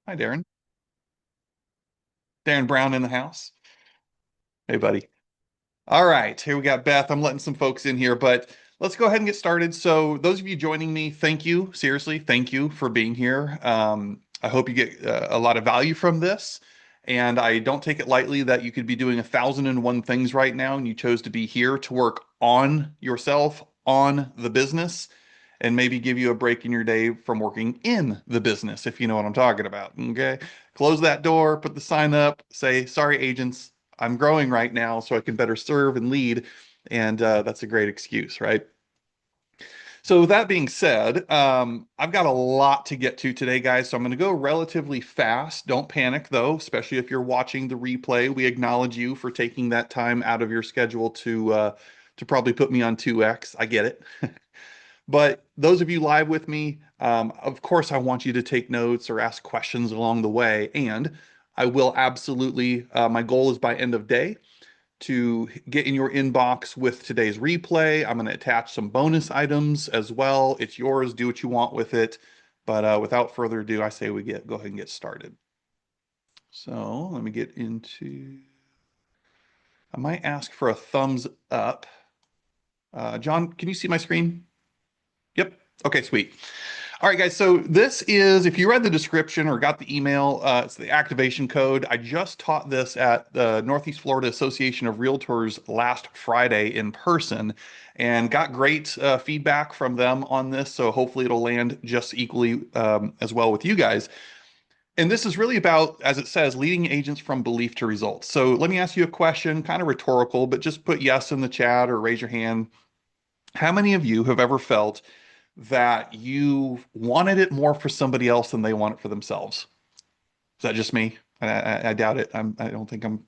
Hi, Darren. Darren Brown in the house. Hey, buddy. All right, here we got Beth. I'm letting some folks in here, but let's go ahead and get started. So, those of you joining me, thank you. Seriously, thank you for being here. I hope you get a lot of value from this. And I don't take it lightly that you could be doing 1,001 things right now, and you chose to be here to work on yourself, on the business, and maybe give you a break in your day from working in the business, if you know what I'm talking about. Okay. Close that door, put the sign up, say, sorry, agents, I'm growing right now so I can better serve and lead. And that's a great excuse, right? So, with that being said, I've got a lot to get to today, guys. So, I'm going to go relatively fast. Don't panic, though, especially if you're watching the replay. We acknowledge you for taking that time out of your schedule to probably put me on 2X. I get it. But those of you live with me, of course, I want you to take notes or ask questions along the way. And I will absolutely, my goal is by end of day to get in your inbox with today's replay. I'm going to attach some bonus items as well. It's yours. Do what you want with it. But without further ado, I say we go ahead and get started. So let me get into, I might ask for a thumbs up. John, can you see my screen? Yep. Okay, sweet. All right, guys. So this is, if you read the description or got the email, it's the activation code. I just taught this at the Northeast Florida Association of Realtors last Friday in person and got great feedback from them on this. So hopefully it'll land just equally as well with you guys. And this is really about, as it says, leading agents from belief to results. So let me ask you a question, kind of rhetorical, but just put yes in the chat or raise your hand. How many of you have ever felt that you wanted it more for somebody else than they want it for themselves? Is that just me? I doubt it. I don't think I'm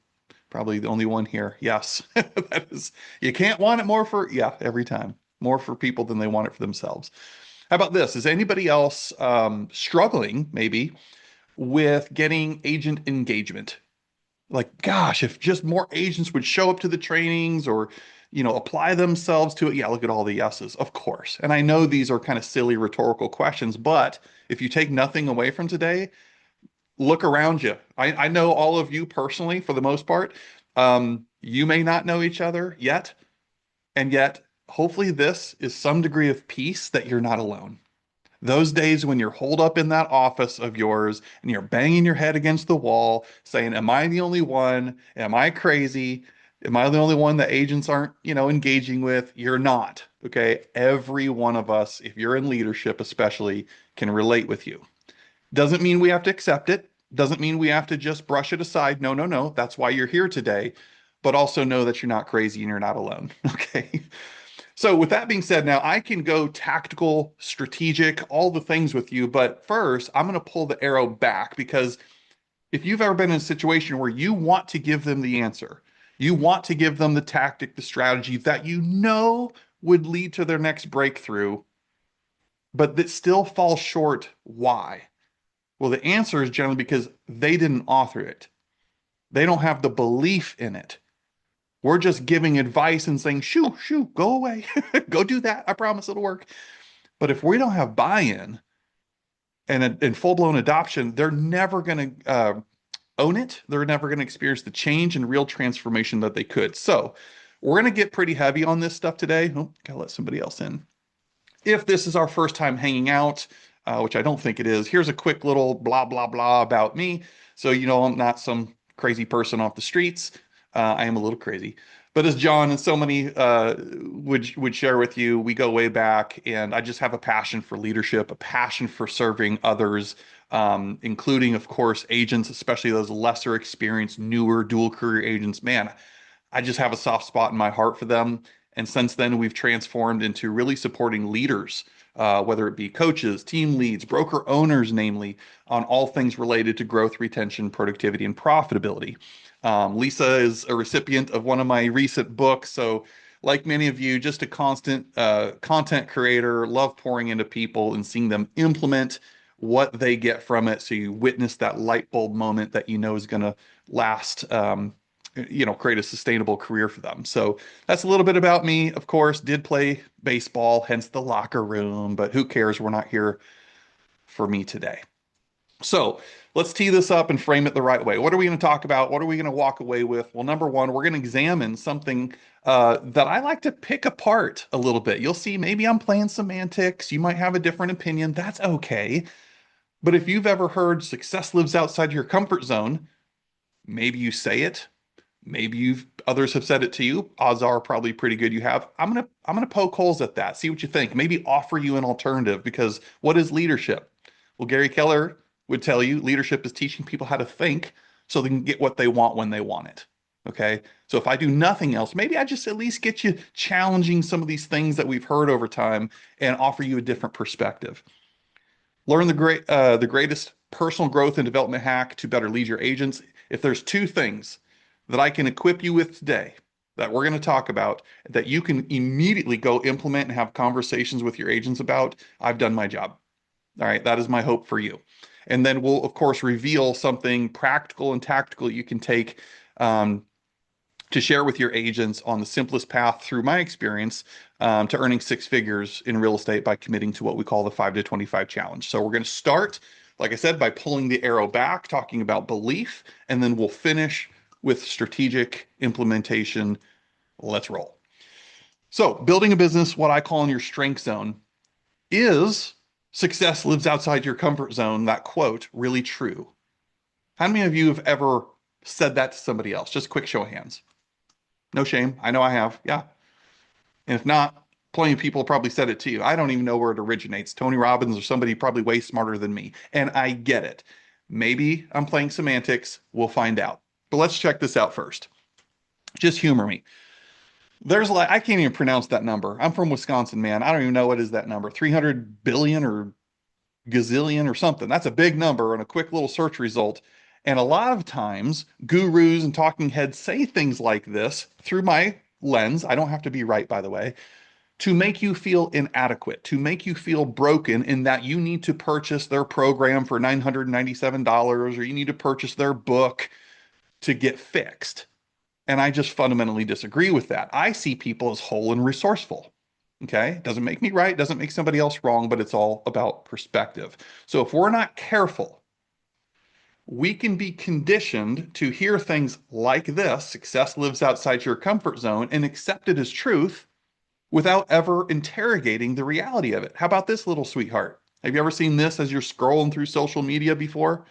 probably the only one here. Yes, that is. You can't want it more for, yeah, every time. More for people than they want it for themselves. How about this? Is anybody else struggling maybe with getting agent engagement? Like, gosh, if just more agents would show up to the trainings or, apply themselves to it. Yeah, look at all the yeses, of course. And I know these are kind of silly rhetorical questions, but if you take nothing away from today, look around you. I know all of you personally for the most part. You may not know each other yet, and yet hopefully this is some degree of peace that you're not alone. Those days when you're holed up in that office of yours and you're banging your head against the wall saying, am I the only one? Am I crazy? Am I the only one that agents aren't, engaging with? You're not. Okay. Every one of us, if you're in leadership especially, can relate with you. Doesn't mean we have to accept it. Doesn't mean we have to just brush it aside. No, no, no. That's why you're here today. But also know that you're not crazy and you're not alone. Okay. So, with that being said, now I can go tactical, strategic, all the things with you. But first, I'm going to pull the arrow back because if you've ever been in a situation where you want to give them the answer, you want to give them the tactic, the strategy that you know would lead to their next breakthrough, but that still falls short, why? Well, the answer is generally because they didn't author it. They don't have the belief in it. We're just giving advice and saying, shoo, shoo, go away. Go do that. I promise it'll work. But if we don't have buy-in and full-blown adoption, they're never going to own it. They're never going to experience the change and real transformation that they could. So we're going to get pretty heavy on this stuff today. Oh, gotta let somebody else in. If this is our first time hanging out, which I don't think it is, here's a quick little blah, blah, blah about me. So, I'm not some crazy person off the streets. I am a little crazy. But as John and so many would share with you, we go way back, and I just have a passion for leadership, a passion for serving others, including, of course, agents, especially those lesser experienced, newer dual career agents. Man, I just have a soft spot in my heart for them. And since then, we've transformed into really supporting leaders, whether it be coaches, team leads, broker owners, namely, on all things related to growth, retention, productivity, and profitability. Lisa is a recipient of one of my recent books. So, like many of you, just a constant content creator, love pouring into people and seeing them implement what they get from it. So, you witness that light bulb moment that you know is going to last. Create a sustainable career for them. So that's a little bit about me. Of course, did play baseball, hence the locker room, but who cares? We're not here for me today. So let's tee this up and frame it the right way. What are we going to talk about? What are we going to walk away with? Well, number one, we're going to examine something that I like to pick apart a little bit. You'll see maybe I'm playing semantics. You might have a different opinion. That's okay. But if you've ever heard success lives outside your comfort zone, maybe you say it. Maybe you've others have said it to you. Odds are probably pretty good you have. I'm gonna poke holes at that. See what you think. Maybe offer you an alternative because what is leadership? Well, Gary Keller would tell you leadership is teaching people how to think so they can get what they want when they want it. Okay. So if I do nothing else, maybe I just at least get you challenging some of these things that we've heard over time and offer you a different perspective. Learn the greatest personal growth and development hack to better lead your agents. If there's two things that I can equip you with today that we're going to talk about that you can immediately go implement and have conversations with your agents about, I've done my job. All right, that is my hope for you. And then we'll, of course, reveal something practical and tactical you can take um, to share with your agents on the simplest path through my experience to earning six figures in real estate by committing to what we call the 5 to 25 challenge. So we're going to start, like I said, by pulling the arrow back, talking about belief, and then we'll finish with strategic implementation. Let's roll. So building a business, what I call in your strength zone, is success lives outside your comfort zone. That quote really true? How many of you have ever said that to somebody else? Just a quick show of hands. No shame. I know I have. Yeah. And if not, plenty of people probably said it to you. I don't even know where it originates. Tony Robbins or somebody probably way smarter than me. And I get it. Maybe I'm playing semantics. We'll find out. But let's check this out first. Just humor me. There's like, I can't even pronounce that number. I'm from Wisconsin, man. I don't even know what is that number. 300 billion or gazillion or something. That's a big number and a quick little search result. And a lot of times, gurus and talking heads say things like this through my lens. I don't have to be right, by the way, to make you feel inadequate, to make you feel broken in that you need to purchase their program for $997 or you need to purchase their book to get fixed. And I just fundamentally disagree with that. I see people as whole and resourceful. Okay. Doesn't make me right, doesn't make somebody else wrong, but it's all about perspective. So if we're not careful, we can be conditioned to hear things like this: success lives outside your comfort zone, and accept it as truth without ever interrogating the reality of it. How about this little sweetheart? Have you ever seen this as you're scrolling through social media before?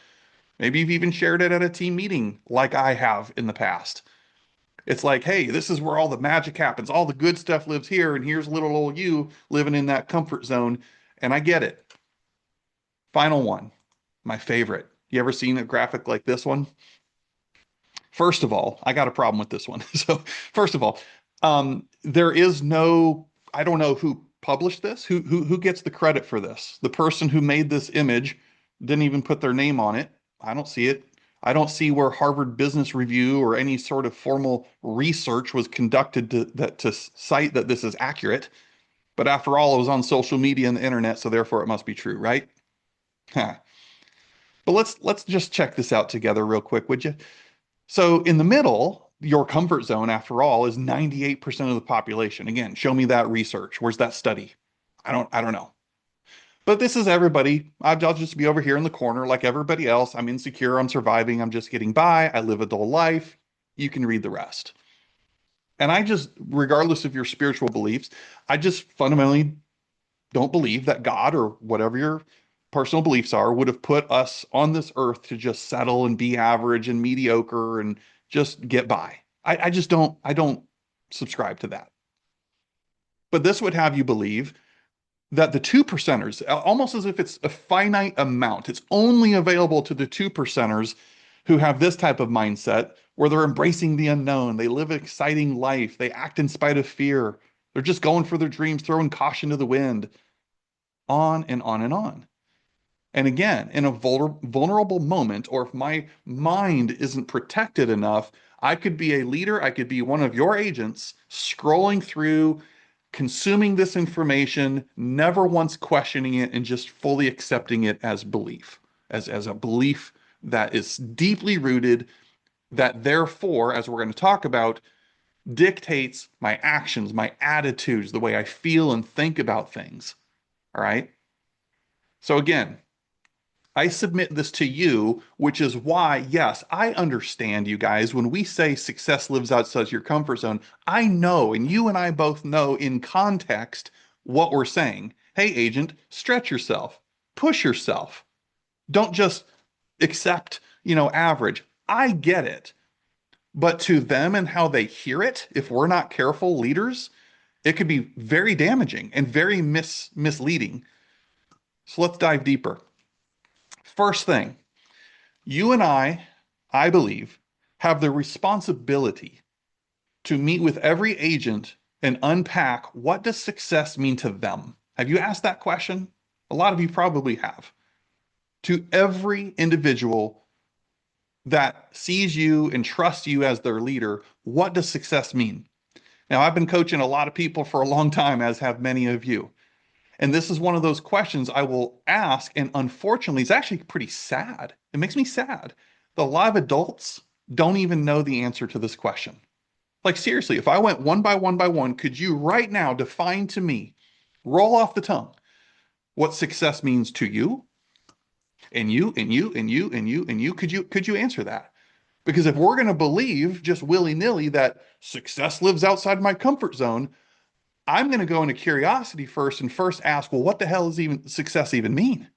Maybe you've even shared it at a team meeting like I have in the past. It's like, hey, this is where all the magic happens. All the good stuff lives here, and here's little old you living in that comfort zone. And I get it. Final one, my favorite. You ever seen a graphic like this one? First of all, I got a problem with this one. So, first of all, there is no, I don't know who published this, who gets the credit for this. The person who made this image didn't even put their name on it. I don't see it. I don't see where Harvard Business Review or any sort of formal research was conducted to cite that this is accurate. But after all, it was on social media and the internet, so therefore it must be true, right? Huh. But let's just check this out together real quick, would you? So in the middle, your comfort zone, after all, is 98% of the population. Again, show me that research. Where's that study? I don't know. But this is everybody. I'll just be over here in the corner like everybody else. I'm insecure. I'm surviving. I'm just getting by. I live a dull life. You can read the rest. And I just, regardless of your spiritual beliefs, I just fundamentally don't believe that God or whatever your personal beliefs are would have put us on this earth to just settle and be average and mediocre and just get by. I just don't subscribe to that. But this would have you believe that the two percenters, almost as if it's a finite amount, it's only available to the two percenters who have this type of mindset where they're embracing the unknown. They live an exciting life. They act in spite of fear. They're just going for their dreams, throwing caution to the wind, on and on and on. And again, in a vulnerable moment, or if my mind isn't protected enough, I could be a leader, I could be one of your agents scrolling through, consuming this information, never once questioning it, and just fully accepting it as belief, as a belief that is deeply rooted, that therefore, as we're going to talk about, dictates my actions, my attitudes, the way I feel and think about things. All right. So again, I submit this to you, which is why, yes, I understand you guys. When we say success lives outside your comfort zone, I know, and you and I both know in context what we're saying. Hey, agent, stretch yourself, push yourself. Don't just accept, average. I get it. But to them and how they hear it, if we're not careful leaders, it could be very damaging and very misleading. So let's dive deeper. First thing, you and I believe, have the responsibility to meet with every agent and unpack what does success mean to them. Have you asked that question? A lot of you probably have. To every individual that sees you and trusts you as their leader, what does success mean? Now, I've been coaching a lot of people for a long time, as have many of you. And this is one of those questions I will ask. And unfortunately, it's actually pretty sad. It makes me sad that a lot of adults don't even know the answer to this question. Like, seriously, if I went one by one by one, could you right now define to me, roll off the tongue, what success means to you and you and you and you and you and you? Could you answer that? Because if we're going to believe just willy-nilly that success lives outside my comfort zone, I'm going to go into curiosity first and first ask, well, what the hell does even success even mean?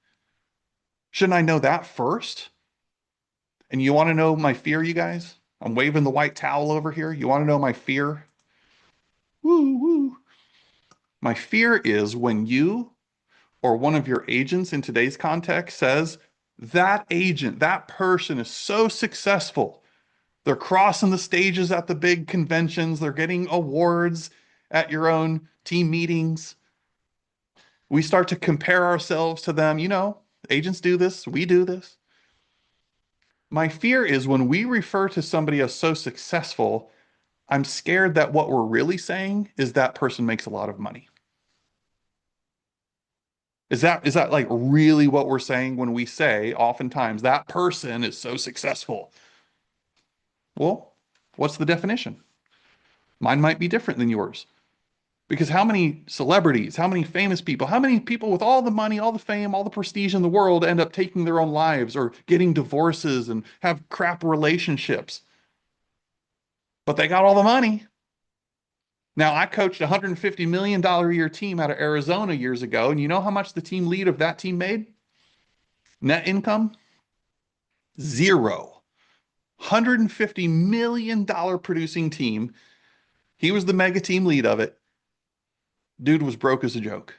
Shouldn't I know that first? And you want to know my fear, you guys? I'm waving the white towel over here. You want to know my fear? Woo, woo. My fear is when you or one of your agents in today's context says, that agent, that person is so successful. They're crossing the stages at the big conventions. They're getting awards at your own team meetings. We start to compare ourselves to them. Agents do this, we do this. My fear is when we refer to somebody as so successful, I'm scared that what we're really saying is that person makes a lot of money. Is that like really what we're saying when we say oftentimes that person is so successful? Well, what's the definition? Mine might be different than yours. Because how many celebrities, how many famous people, how many people with all the money, all the fame, all the prestige in the world end up taking their own lives or getting divorces and have crap relationships? But they got all the money. Now, I coached a $150 million a year team out of Arizona years ago, and you know how much the team lead of that team made? Net income? Zero. $150 million producing team. He was the mega team lead of it. Dude was broke as a joke.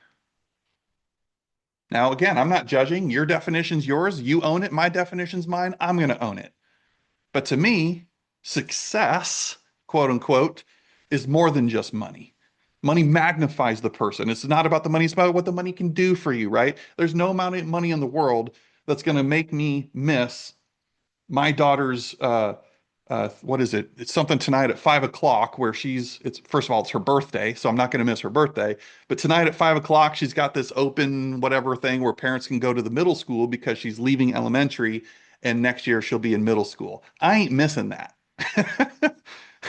Now, again, I'm not judging. Your definition's yours. You own it. My definition's mine. I'm going to own it. But to me, success, quote unquote, is more than just money. Money magnifies the person. It's not about the money. It's about what the money can do for you, right? There's no amount of money in the world that's going to make me miss my daughter's what is it? It's something tonight at 5 o'clock where it's first of all, it's her birthday, so I'm not going to miss her birthday. But tonight at 5 o'clock, she's got this open whatever thing where parents can go to the middle school because she's leaving elementary and next year she'll be in middle school. I ain't missing that.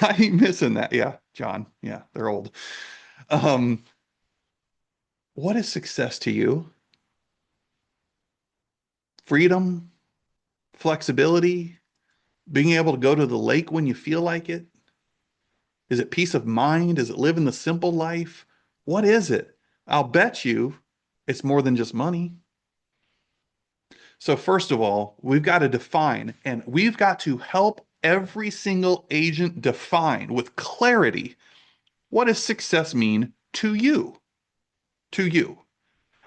I ain't missing that. Yeah, John. Yeah, they're old. Um, what is success to you? Freedom, flexibility, being able to go to the lake when you feel like it? Is it peace of mind? Is it living the simple life? What is it? I'll bet you it's more than just money. So first of all, we've got to define and we've got to help every single agent define with clarity what does success mean to you? To you.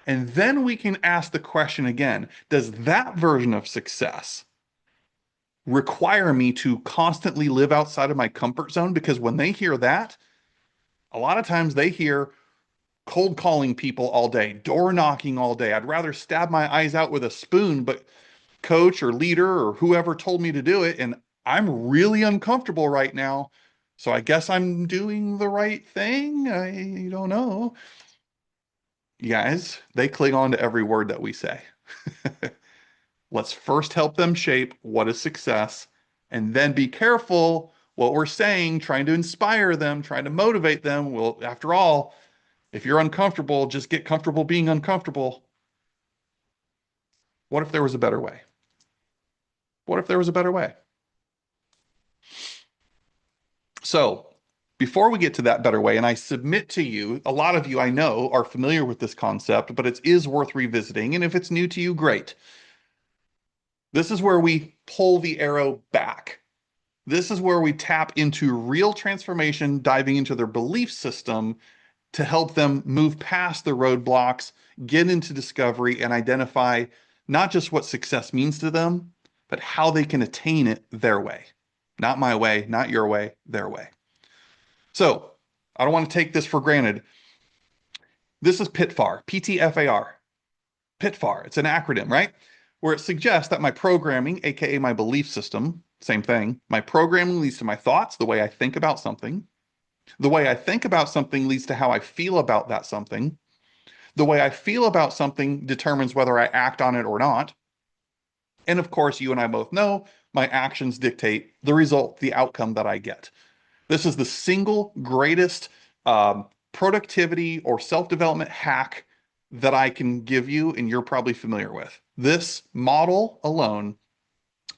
And then we can ask the question again, does that version of success require me to constantly live outside of my comfort zone? Because when they hear that, a lot of times they hear cold calling people all day, door knocking all day. I'd rather stab my eyes out with a spoon, but coach or leader or whoever told me to do it, and I'm really uncomfortable right now. So I guess I'm doing the right thing. I don't know. You guys, they cling on to every word that we say. Let's first help them shape what is success, and then be careful what we're saying, trying to inspire them, trying to motivate them. Well, after all, if you're uncomfortable, just get comfortable being uncomfortable. What if there was a better way? What if there was a better way? So, before we get to that better way, and I submit to you, a lot of you I know are familiar with this concept, but it is worth revisiting. And if it's new to you, great. This is where we pull the arrow back. This is where we tap into real transformation, diving into their belief system to help them move past the roadblocks, get into discovery, and identify not just what success means to them, but how they can attain it their way. Not my way, not your way, their way. So I don't want to take this for granted. This is PITFAR, PTFAR. PITFAR. It's an acronym, right? Where it suggests that my programming, aka my belief system, same thing, my programming leads to my thoughts, the way I think about something. The way I think about something leads to how I feel about that something. The way I feel about something determines whether I act on it or not. And of course, you and I both know my actions dictate the result, the outcome that I get. This is the single greatest productivity or self-development hack that I can give you, and you're probably familiar with. This model alone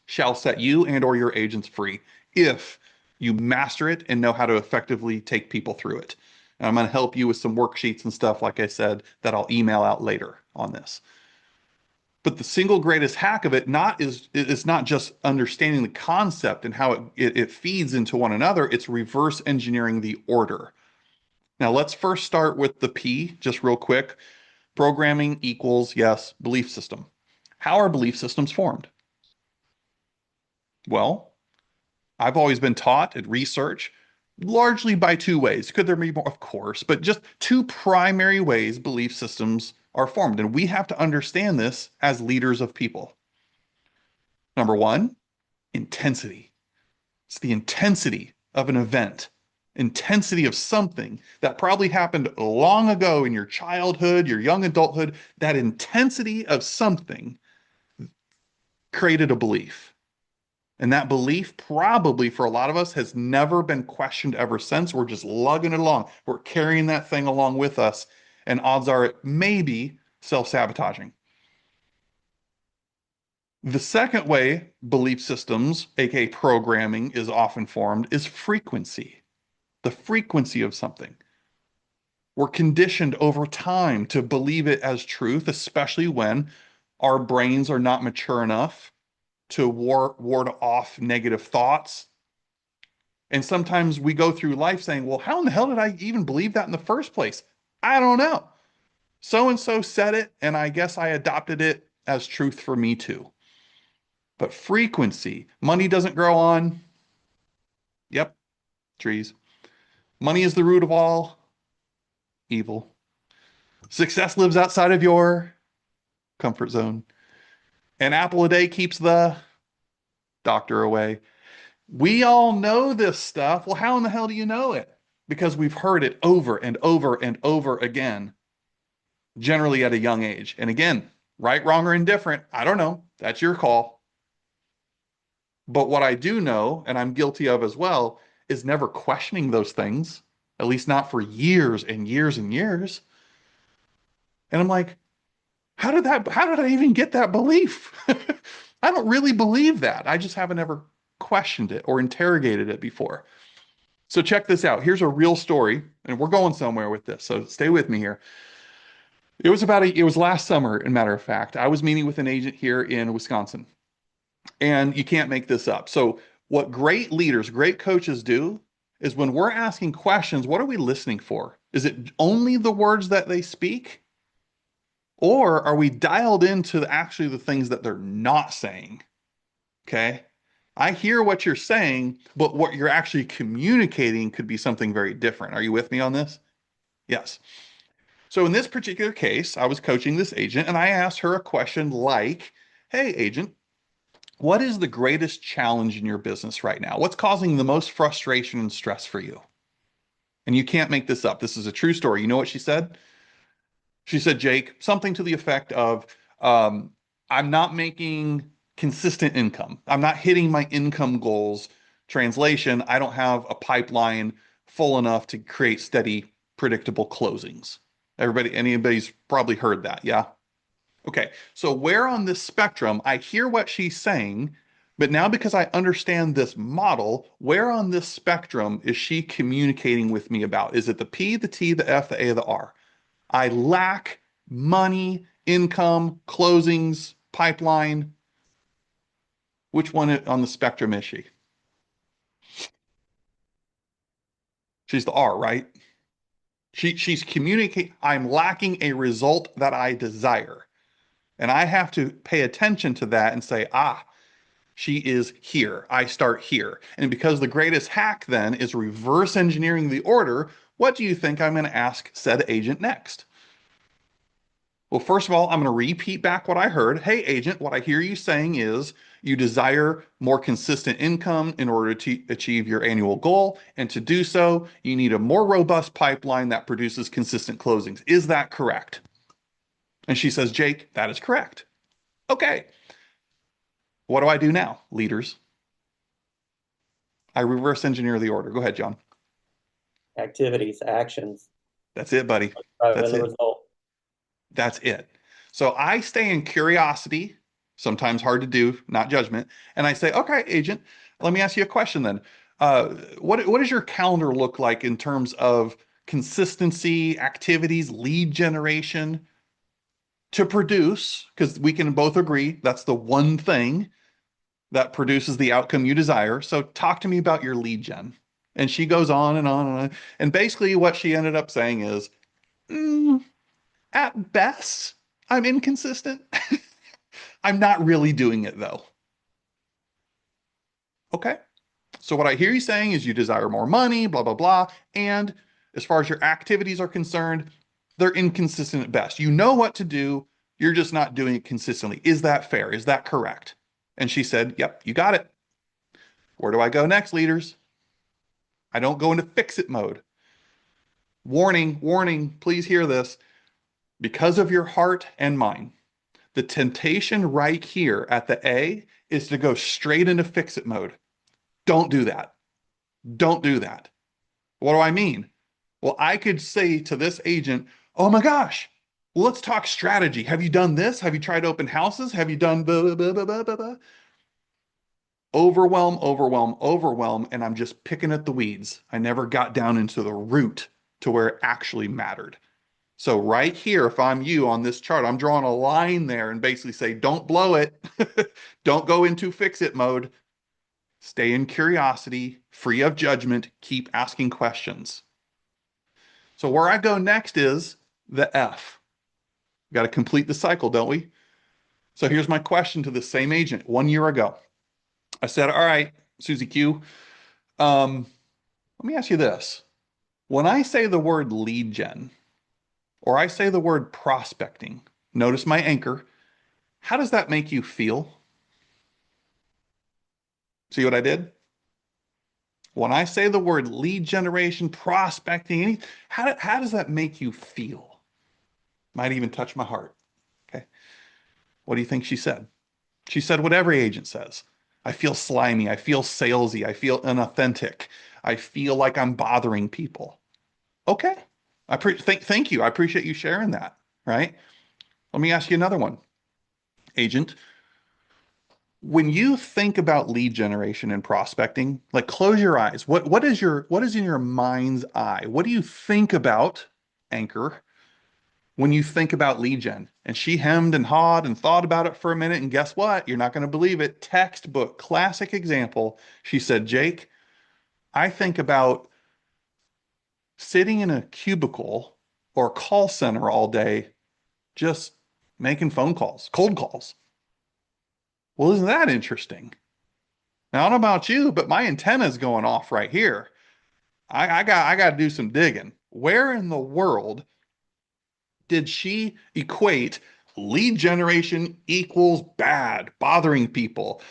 shall set you and or your agents free if you master it and know how to effectively take people through it. And I'm going to help you with some worksheets and stuff, like I said, that I'll email out later on this. But the single greatest hack of it is not just understanding the concept and how it feeds into one another. It's reverse engineering the order. Now let's first start with the P, just real quick. Programming equals, yes, belief system. How are belief systems formed? Well, I've always been taught at research largely by two ways. Could there be more? Of course, but just two primary ways belief systems are formed. And we have to understand this as leaders of people. Number one, intensity. It's the intensity of an event, intensity of something that probably happened long ago in your childhood, your young adulthood. That intensity of something created a belief. And that belief probably for a lot of us has never been questioned ever since. We're just lugging it along. We're carrying that thing along with us. And odds are it may be self-sabotaging. The second way belief systems, aka programming, is often formed is frequency. The frequency of something. We're conditioned over time to believe it as truth, especially when our brains are not mature enough to ward off negative thoughts. And sometimes we go through life saying, well, how in the hell did I even believe that in the first place? I don't know. So-and-so said it, and I guess I adopted it as truth for me too. But frequency, money doesn't grow on, yep, trees. Money is the root of all evil. Success lives outside of your comfort zone. An apple a day keeps the doctor away. We all know this stuff. Well, how in the hell do you know it? Because we've heard it over and over and over again, generally at a young age. And again, right, wrong, or indifferent, I don't know. That's your call. But what I do know, and I'm guilty of as well, is never questioning those things, at least not for years and years and years. And I'm like, how did I even get that belief? I don't really believe that. I just haven't ever questioned it or interrogated it before. So check this out. Here's a real story, and we're going somewhere with this, so stay with me here. It was last summer, as a matter of fact. I was meeting with an agent here in Wisconsin, and you can't make this up. So what great leaders, great coaches do is when we're asking questions, what are we listening for? Is it only the words that they speak? Or are we dialed into actually the things that they're not saying? Okay. I hear what you're saying, but what you're actually communicating could be something very different. Are you with me on this? Yes. So in this particular case, I was coaching this agent and I asked her a question like, hey, agent, what is the greatest challenge in your business right now? What's causing the most frustration and stress for you? And you can't make this up. This is a true story. You know what she said? She said, Jake, something to the effect of, I'm not making consistent income. I'm not hitting my income goals. Translation, I don't have a pipeline full enough to create steady, predictable closings. Anybody's probably heard that, yeah? Okay, so where on this spectrum, I hear what she's saying, but now because I understand this model, where on this spectrum is she communicating with me about? Is it the P, the T, the F, the A, the R? I lack money, income, closings, pipeline. Which one on the spectrum is she? She's the R, right? She's communicating, I'm lacking a result that I desire. And I have to pay attention to that and say, ah, she is here. I start here. And because the greatest hack then is reverse engineering the order, what do you think I'm going to ask said agent next? Well, first of all, I'm going to repeat back what I heard. Hey, agent, what I hear you saying is you desire more consistent income in order to achieve your annual goal. And to do so, you need a more robust pipeline that produces consistent closings. Is that correct? And she says, Jake, that is correct. Okay. What do I do now, leaders? I reverse engineer the order. Go ahead, John. Activities, actions, That's it, buddy. driving That's the it. result. That's it. So I stay in curiosity, sometimes hard to do, not judgment. And I say, okay, agent, let me ask you a question then. What does your calendar look like in terms of consistency, activities, lead generation to produce? Because we can both agree that's the one thing that produces the outcome you desire. So talk to me about your lead gen. And she goes on and on and on. And basically, what she ended up saying is, "Mm, at best, I'm inconsistent. I'm not really doing it though." Okay. So what I hear you saying is you desire more money, blah, blah, blah. And as far as your activities are concerned, they're inconsistent at best. You know what to do. You're just not doing it consistently. Is that fair? Is that correct? And she said, yep, you got it. Where do I go next, leaders? I don't go into fix it mode. Warning, warning, please hear this. Because of your heart and mind, the temptation right here at the A is to go straight into fix it mode. Don't do that. Don't do that. What do I mean? Well, I could say to this agent, oh my gosh, well, let's talk strategy. Have you done this? Have you tried open houses? Have you done blah, blah, blah, blah, blah, blah, blah? Overwhelm, overwhelm, overwhelm, and I'm just picking at the weeds. I never got down into the root to where it actually mattered. So right here, if I'm you on this chart, I'm drawing a line there and basically say, don't blow it. Don't go into fix it mode. Stay in curiosity, free of judgment, keep asking questions. So where I go next is the F. We got to complete the cycle, don't we? So here's my question to the same agent 1 year ago. I said, all right, Susie Q, let me ask you this. When I say the word lead gen, or I say the word prospecting, notice my anchor, how does that make you feel? See what I did? When I say the word lead generation, prospecting, how does that make you feel? Might even touch my heart. Okay. What do you think she said? She said what every agent says. I feel slimy. I feel salesy. I feel inauthentic. I feel like I'm bothering people. Okay. Thank you. I appreciate you sharing that. Right. Let me ask you another one, agent. When you think about lead generation and prospecting, like close your eyes. What is in your mind's eye? What do you think about, anchor, when you think about lead gen? And she hemmed and hawed and thought about it for a minute. And guess what? You're not going to believe it. Textbook, classic example. She said, Jake, I think about sitting in a cubicle or call center all day, just making phone calls, cold calls. Well, isn't that interesting? Now, I don't know about you, but my antenna's going off right here. I got to do some digging. Where in the world did she equate lead generation equals bad, bothering people?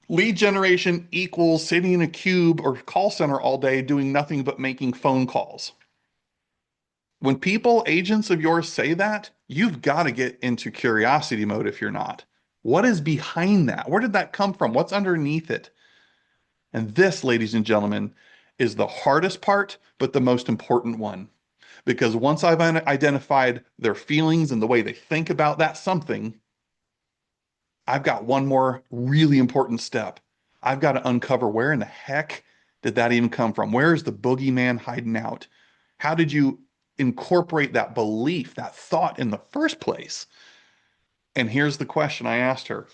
Lead generation equals sitting in a cube or call center all day doing nothing but making phone calls. When people, agents of yours say that, you've got to get into curiosity mode if you're not. What is behind that? Where did that come from? What's underneath it? And this, ladies and gentlemen, is the hardest part, but the most important one. Because once I've identified their feelings and the way they think about that something, I've got one more really important step. I've got to uncover where in the heck did that even come from? Where is the boogeyman hiding out? How did you incorporate that belief, that thought in the first place? And here's the question I asked her,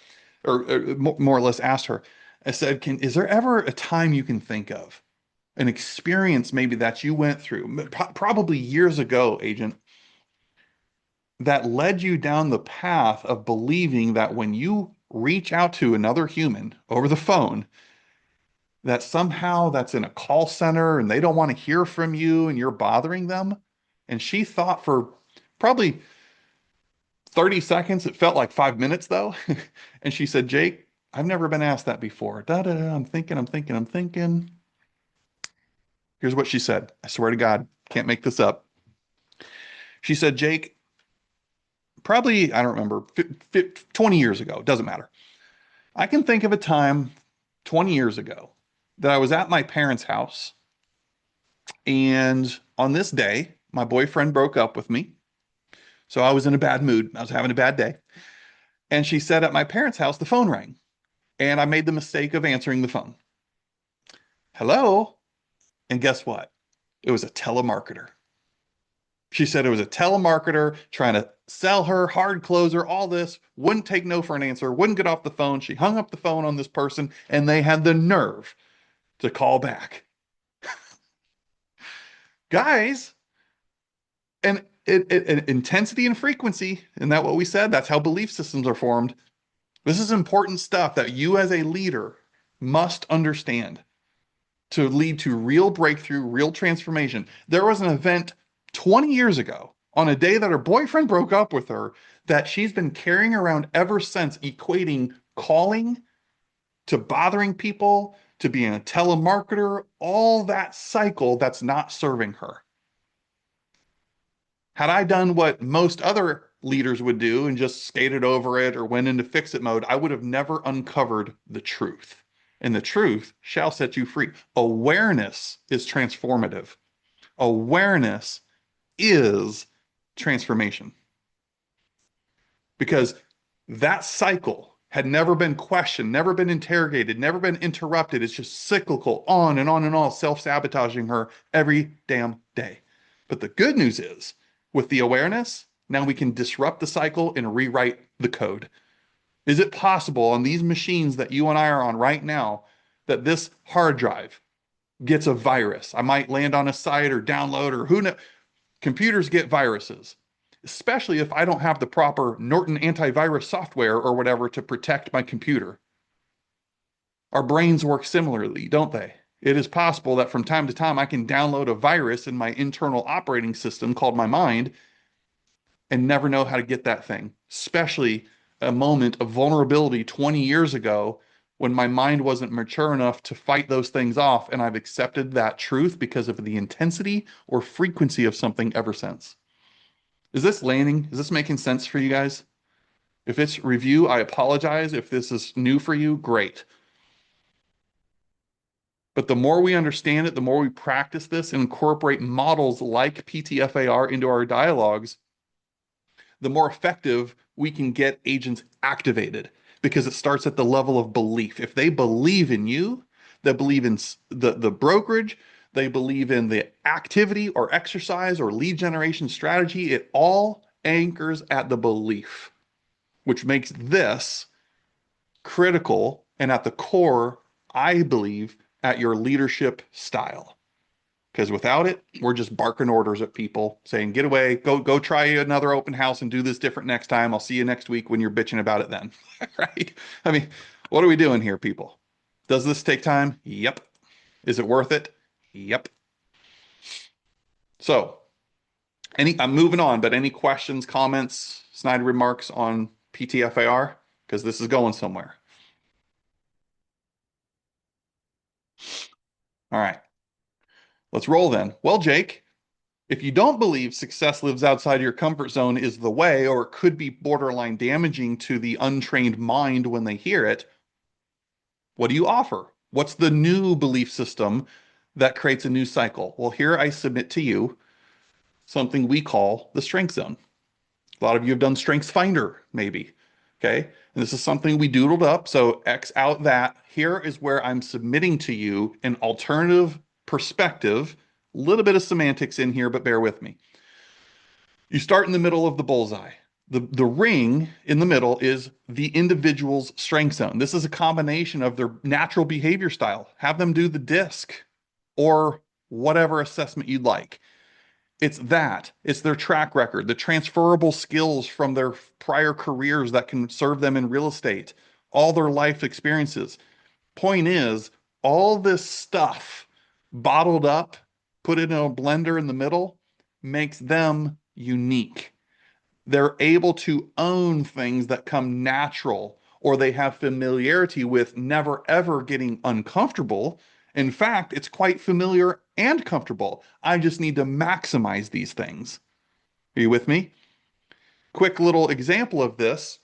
or more or less asked her. I said, is there ever a time you can think of, an experience maybe that you went through, probably years ago, Agent, that led you down the path of believing that when you reach out to another human over the phone, that somehow that's in a call center and they don't want to hear from you and you're bothering them? And she thought for probably 30 seconds. It felt like 5 minutes though. And she said, Jake, I've never been asked that before. Da, da, da, I'm thinking, I'm thinking, I'm thinking. Here's what she said. I swear to God, can't make this up. She said, Jake, probably, I don't remember, 20 years ago, doesn't matter. I can think of a time 20 years ago that I was at my parents' house. And on this day, my boyfriend broke up with me. So I was in a bad mood. I was having a bad day. And she said at my parents' house, the phone rang. And I made the mistake of answering the phone. Hello? And guess what? It was a telemarketer. She said it was a telemarketer trying to sell her, hard close her, all this, wouldn't take no for an answer, wouldn't get off the phone. She hung up the phone on this person, and they had the nerve to call back. Guys, and intensity and frequency, isn't that what we said? That's how belief systems are formed. This is important stuff that you as a leader must understand to lead to real breakthrough, real transformation. There was an event 20 years ago on a day that her boyfriend broke up with her that she's been carrying around ever since, equating calling to bothering people, to being a telemarketer, all that cycle that's not serving her. Had I done what most other leaders would do and just skated over it or went into fix it mode, I would have never uncovered the truth. And the truth shall set you free. Awareness is transformative. Awareness is transformation. Because that cycle had never been questioned, never been interrogated, never been interrupted. It's just cyclical, on and on and on, self-sabotaging her every damn day. But the good news is, with the awareness, now we can disrupt the cycle and rewrite the code. Is it possible on these machines that you and I are on right now that this hard drive gets a virus? I might land on a site or download or who knows. Computers get viruses, especially if I don't have the proper Norton antivirus software or whatever to protect my computer. Our brains work similarly, don't they? It is possible that from time to time I can download a virus in my internal operating system called my mind and never know how to get that thing, especially a moment of vulnerability 20 years ago when my mind wasn't mature enough to fight those things off. And I've accepted that truth because of the intensity or frequency of something ever since. Is this landing? Is this making sense for you guys? If it's review, I apologize. If this is new for you, great. But the more we understand it, the more we practice this and incorporate models like PTFAR into our dialogues, the more effective we can get agents activated because it starts at the level of belief. If they believe in you, they believe in the brokerage, they believe in the activity or exercise or lead generation strategy, it all anchors at the belief, which makes this critical and at the core, I believe, at your leadership style. Because without it, we're just barking orders at people saying, get away, go try another open house and do this different next time. I'll see you next week when you're bitching about it then. Right? I mean, what are we doing here, people? Does this take time? Yep. Is it worth it? Yep. So, I'm moving on, but any questions, comments, snide remarks on PTFAR? Because this is going somewhere. All right. Let's roll then. Well, Jake, if you don't believe success lives outside your comfort zone is the way, or it could be borderline damaging to the untrained mind when they hear it, what do you offer? What's the new belief system that creates a new cycle? Well, here I submit to you something we call the strength zone. A lot of you have done Strengths Finder, maybe. Okay. And this is something we doodled up. So X out that. Here is where I'm submitting to you an alternative perspective. A little bit of semantics in here, but bear with me. You start in the middle of the bullseye. The ring in the middle is the individual's strength zone. This is a combination of their natural behavior style. Have them do the disc or whatever assessment you'd like. It's that. It's their track record, the transferable skills from their prior careers that can serve them in real estate, all their life experiences. Point is, all this stuff bottled up, put in a blender in the middle, makes them unique. They're able to own things that come natural or they have familiarity with, never ever getting uncomfortable. In fact, it's quite familiar and comfortable. I just need to maximize these things. Are you with me? Quick little example of this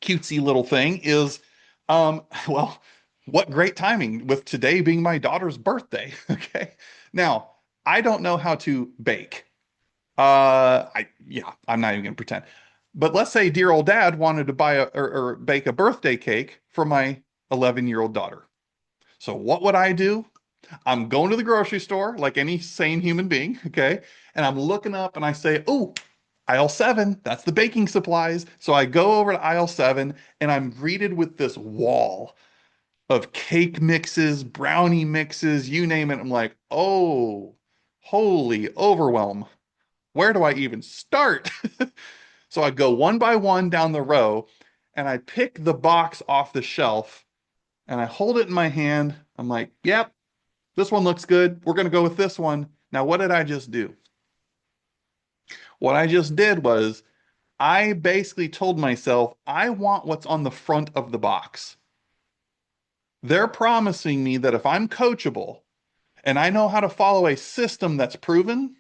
cutesy little thing is, well, what great timing with today being my daughter's birthday. Okay. Now, I don't know how to bake. Yeah, I'm not even gonna pretend. But let's say dear old dad wanted to buy or bake a birthday cake for my 11-year-old daughter. So what would I do? I'm going to the grocery store like any sane human being, okay? And I'm looking up and I say, oh, aisle 7, that's the baking supplies. So I go over to aisle 7 and I'm greeted with this wall of cake mixes, brownie mixes, you name it. I'm like, oh, holy overwhelm. Where do I even start? So I go one by one down the row and I pick the box off the shelf and I hold it in my hand. I'm like, yep, this one looks good. We're going to go with this one. Now, what did I just do? What I just did was I basically told myself, I want what's on the front of the box. They're promising me that if I'm coachable and I know how to follow a system that's proven,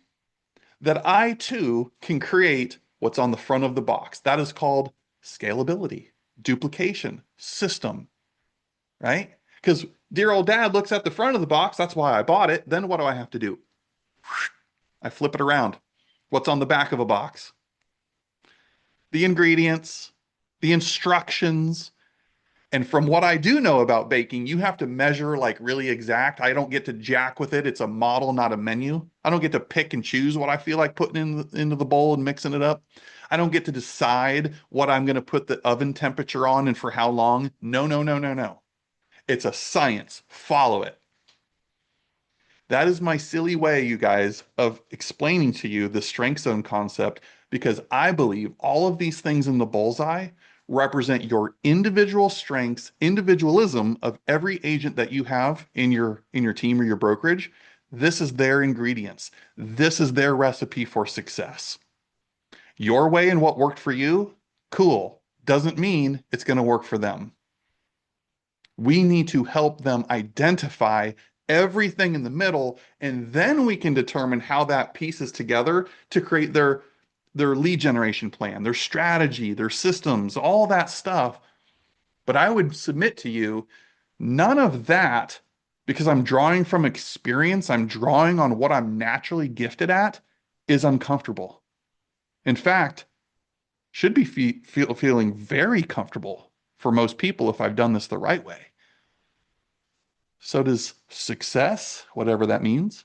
that I too can create what's on the front of the box. That is called scalability, duplication, system, right? Because dear old dad looks at the front of the box. That's why I bought it. Then what do I have to do? I flip it around. What's on the back of a box? The ingredients, the instructions. And from what I do know about baking, you have to measure like really exact. I don't get to jack with it. It's a model, not a menu. I don't get to pick and choose what I feel like putting into the bowl and mixing it up. I don't get to decide what I'm going to put the oven temperature on and for how long. No, no, no, no, no. It's a science. Follow it. That is my silly way, you guys, of explaining to you the strength zone concept because I believe all of these things in the bullseye represent your individual strengths, individualism of every agent that you have in your team or your brokerage. This is their ingredients. This is their recipe for success. Your way and what worked for you, cool. Doesn't mean it's going to work for them. We need to help them identify everything in the middle, and then we can determine how that pieces together to create their lead generation plan, their strategy, their systems, all that stuff. But I would submit to you, none of that, because I'm drawing from experience, I'm drawing on what I'm naturally gifted at, is uncomfortable. In fact, should be feeling very comfortable for most people if I've done this the right way. So does success, whatever that means,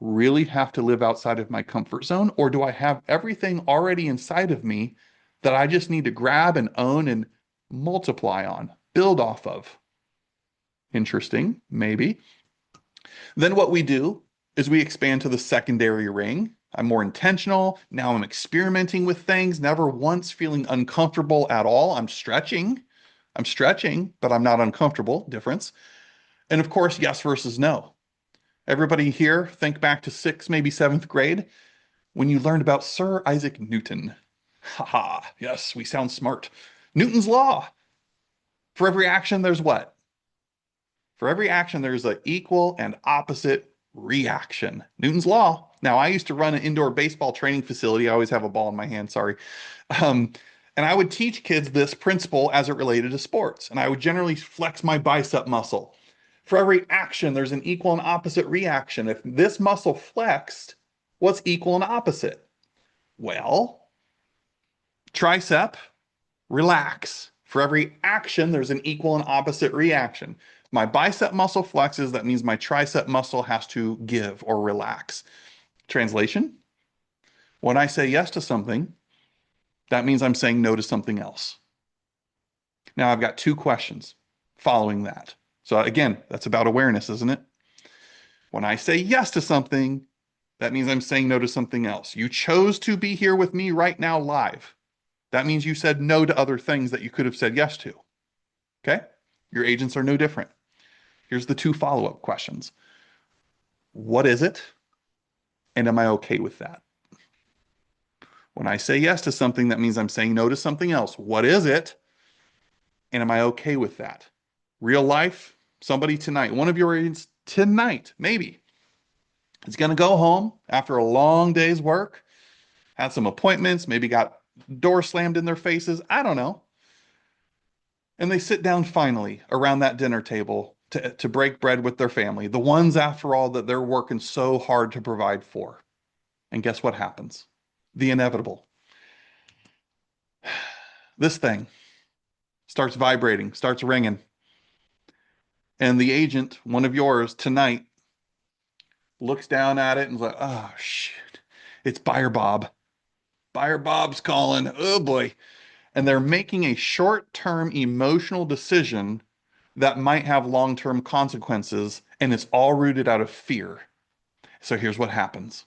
really have to live outside of my comfort zone? Or do I have everything already inside of me that I just need to grab and own and multiply on, build off of? Interesting, maybe. Then what we do is we expand to the secondary ring. I'm more intentional. Now I'm experimenting with things, never once feeling uncomfortable at all. I'm stretching. But I'm not uncomfortable. Difference. And of course, yes versus no. Everybody here, think back to sixth, maybe seventh grade, when you learned about Sir Isaac Newton. Haha, yes, we sound smart. Newton's law. For every action, there's what? For every action, there's an equal and opposite reaction. Newton's law. Now, I used to run an indoor baseball training facility. I always have a ball in my hand, sorry. Um, and I would teach kids this principle as it related to sports. And I would generally flex my bicep muscle. For every action, there's an equal and opposite reaction. If this muscle flexed, What's equal and opposite? Well, tricep, relax. For every action, there's an equal and opposite reaction. My bicep muscle flexes, that means my tricep muscle has to give or relax. Translation: when I say yes to something, that means I'm saying no to something else. Now I've got two questions following that. So again, that's about awareness, isn't it? When I say yes to something, that means I'm saying no to something else. You chose to be here with me right now live. That means you said no to other things that you could have said yes to. Okay? Your agents are no different. Here's the two follow-up questions. What is it? And am I okay with that? When I say yes to something, that means I'm saying no to something else. What is it? And am I okay with that? Real life, somebody tonight, one of your agents tonight, maybe, is going to go home after a long day's work, had some appointments, maybe got door slammed in their faces. I don't know. And they sit down finally around that dinner table to break bread with their family, the ones, after all, that they're working so hard to provide for. And guess what happens? The inevitable. This thing starts vibrating, starts ringing. And the agent, one of yours tonight, looks down at it and's like, oh, shit. It's Buyer Bob. Buyer Bob's calling. Oh, boy. And they're making a short-term emotional decision that might have long-term consequences, and it's all rooted out of fear. So here's what happens.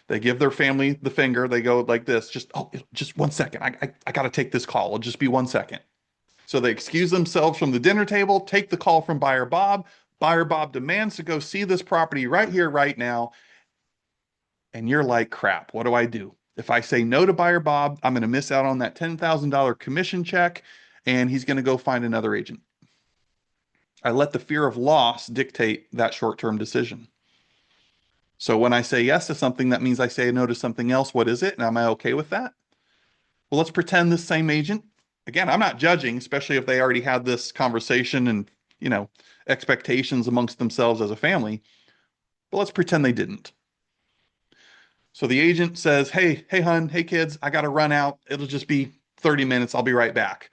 They give their family the finger. They go like this, just 1 second. I got to take this call. It'll just be 1 second. So they excuse themselves from the dinner table, take the call from Buyer Bob. Buyer Bob demands to go see this property right here, right now. And you're like, crap, what do I do? If I say no to Buyer Bob, I'm going to miss out on that $10,000 commission check, and he's going to go find another agent. I let the fear of loss dictate that short-term decision. So when I say yes to something, that means I say no to something else. What is it? And am I okay with that? Well, let's pretend this same agent, again, I'm not judging, especially if they already had this conversation and, you know, expectations amongst themselves as a family, but let's pretend they didn't. So the agent says, hey, hun, hey, kids, I got to run out. It'll just be 30 minutes. I'll be right back.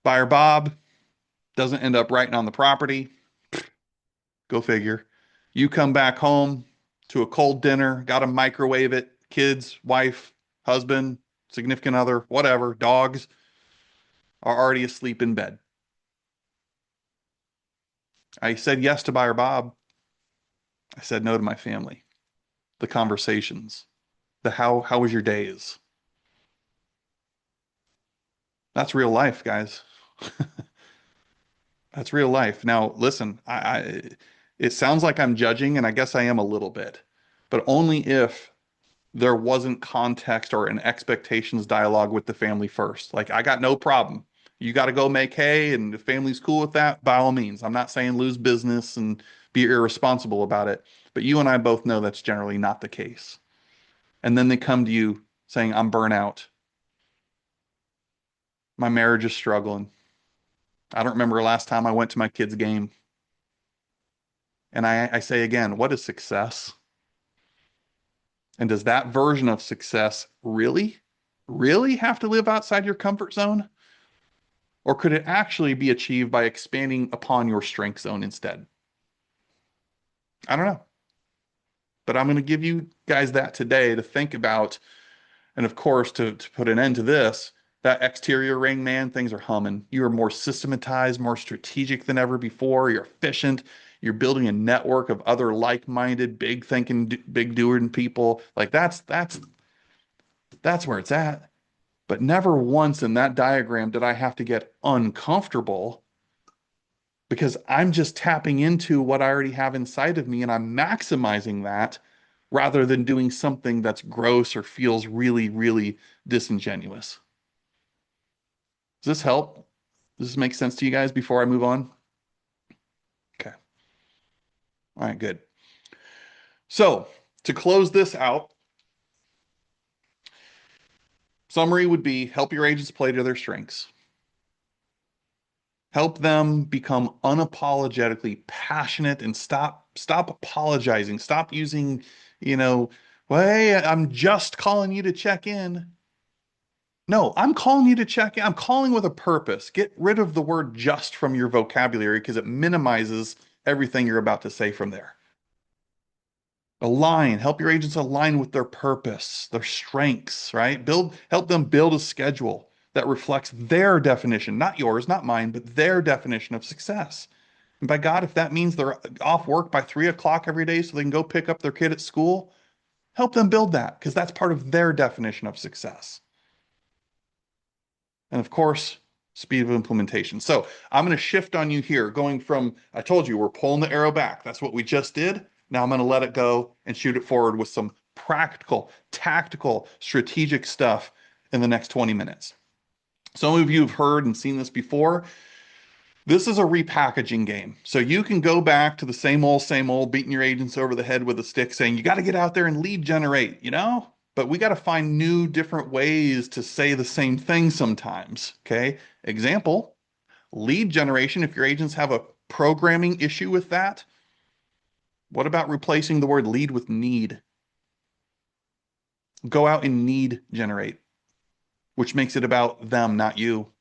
Buyer Bob doesn't end up writing on the property. Go figure. You come back home to a cold dinner, got to microwave it. Kids, wife, husband, significant other, whatever, dogs are already asleep in bed. I said yes to Buyer Bob. I said no to my family. The conversations, the how was your days? That's real life, guys. That's real life. Now, listen, it sounds like I'm judging, and I guess I am a little bit, but only if there wasn't context or an expectations dialogue with the family first. Like, I got no problem. You got to go make hay, and the family's cool with that, by all means. I'm not saying lose business and be irresponsible about it, but you and I both know that's generally not the case. And then they come to you saying, I'm burnt out. My marriage is struggling. I don't remember the last time I went to my kid's game. And I say again, what is success? And does that version of success really have to live outside your comfort zone? Or could it actually be achieved by expanding upon your strength zone instead? I don't know. But I'm going to give you guys that today to think about. And of course, to put an end to this, that exterior ring, man, things are humming. You are more systematized, more strategic than ever before. You're efficient. You're building a network of other like-minded, big thinking, big doing people. Like that's where it's at. But never once in that diagram did I have to get uncomfortable because I'm just tapping into what I already have inside of me and I'm maximizing that rather than doing something that's gross or feels really disingenuous. Does this help? Does this make sense to you guys before I move on? Okay. All right, good. So to close this out, summary would be help your agents play to their strengths. Help them become unapologetically passionate and stop apologizing. Stop using, you know, well, hey, I'm just calling you to check in. No, I'm calling you to check in. I'm calling with a purpose. Get rid of the word just from your vocabulary because it minimizes everything you're about to say from there. Align, help your agents align with their purpose, their strengths, right? Help them build a schedule that reflects their definition, not yours, not mine, but their definition of success. And by God, if that means they're off work by 3 o'clock every day so they can go pick up their kid at school, help them build that because that's part of their definition of success. And of course, speed of implementation. So I'm going to shift on you here, going from, I told you, we're pulling the arrow back. That's what we just did. Now I'm going to let it go and shoot it forward with some practical, tactical, strategic stuff in the next 20 minutes. Some of you have heard and seen this before. This is a repackaging game. So you can go back to the same old, beating your agents over the head with a stick saying, you got to get out there and lead generate, you know? But we got to find new, different ways to say the same thing sometimes. Okay. Example, lead generation. If your agents have a programming issue with that, what about replacing the word lead with need? Go out and need generate, which makes it about them, not you.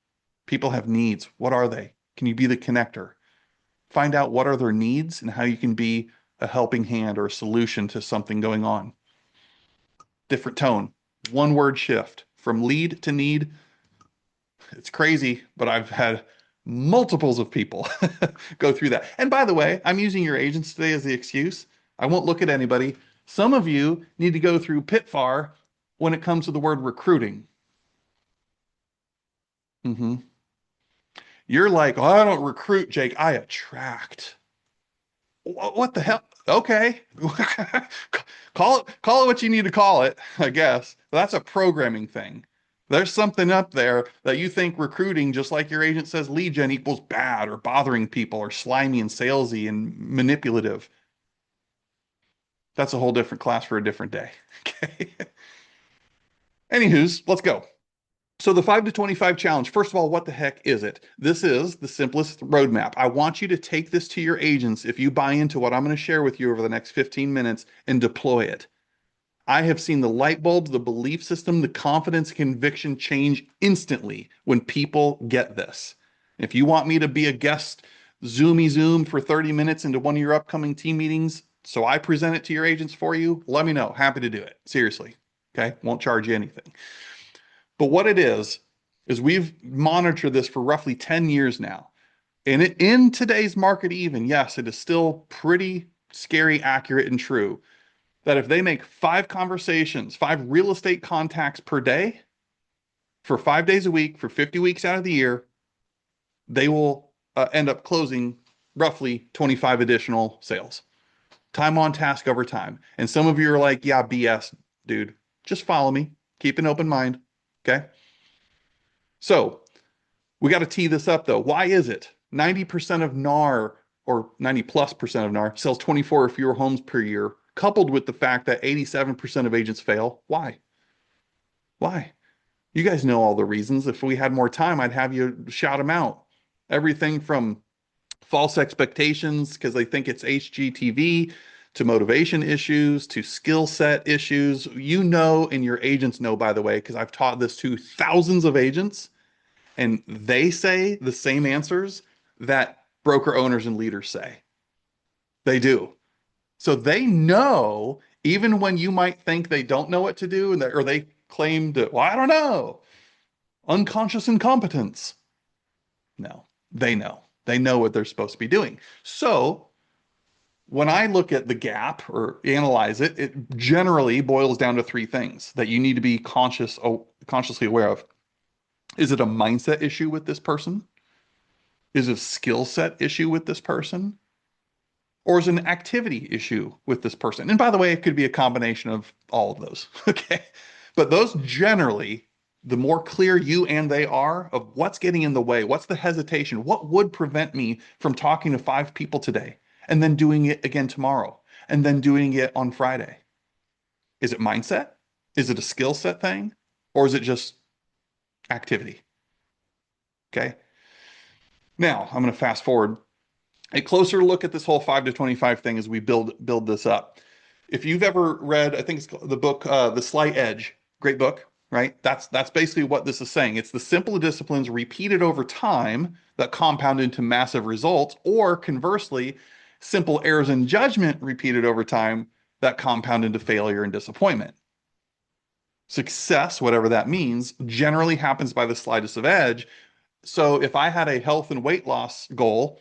People have needs. What are they? Can you be the connector? Find out what are their needs and how you can be a helping hand or a solution to something going on. Different tone, one word shift from lead to need. It's crazy, but I've had multiples of people go through that. And by the way, I'm using your agents today as the excuse. I won't look at anybody. Some of you need to go through Pitfar when it comes to the word recruiting. Hmm. You're like, oh, I don't recruit, Jake. I attract. What the hell? Okay. Call it what you need to call it, I guess. That's a programming thing. There's something up there that you think recruiting, just like your agent says lead gen equals bad or bothering people or slimy and salesy and manipulative. That's a whole different class for a different day. Okay. Anywho's, let's go. So the 5 to 25 challenge, first of all, what the heck is it? This is the simplest roadmap. I want you to take this to your agents if you buy into what I'm going to share with you over the next 15 minutes and deploy it. I have seen the light bulbs, the belief system, the confidence, conviction change instantly when people get this. If you want me to be a guest Zoomy Zoom for 30 minutes into one of your upcoming team meetings, so I present it to your agents for you, let me know. Happy to do it. Seriously. Okay. Won't charge you anything. But what it is we've monitored this for roughly 10 years now. And in today's market, even, yes, it is still pretty scary, accurate, and true that if they make 5 conversations, 5 real estate contacts per day for 5 days a week, for 50 weeks out of the year, they will end up closing roughly 25 additional sales. Time on task over time. And some of you are like, yeah, BS, dude. Just follow me. Keep an open mind. Okay. So we got to tee this up though. Why is it 90% of NAR or 90 plus percent of NAR sells 24 or fewer homes per year, coupled with the fact that 87% of agents fail? Why? Why? You guys know all the reasons. If we had more time, I'd have you shout them out. Everything from false expectations because they think it's HGTV to motivation issues to skill set issues. You know, and your agents know, by the way, because I've taught this to thousands of agents and they say the same answers that broker owners and leaders say. They do. So they know, even when you might think they don't know what to do, or they claim to, well, I don't know, unconscious incompetence. No, they know. They know what they're supposed to be doing. So when I look at the gap or analyze it, it generally boils down to 3 things that you need to be consciously aware of. Is it a mindset issue with this person? Is it a skill set issue with this person? Or is it an activity issue with this person? And by the way, it could be a combination of all of those. Okay. But those generally, the more clear you and they are of what's getting in the way, what's the hesitation, what would prevent me from talking to 5 people today and then doing it again tomorrow and then doing it on Friday? Is it mindset? Is it a skill set thing? Or is it just activity? Okay. Now, I'm going to fast forward a closer look at this whole 5 to 25 thing as we build this up. If you've ever read, I think it's the book The Slight Edge, great book, right? That's basically what this is saying. It's the simple disciplines repeated over time that compound into massive results, or conversely, simple errors in judgment repeated over time that compound into failure and disappointment. Success, whatever that means, generally happens by the slightest of edge. So if I had a health and weight loss goal,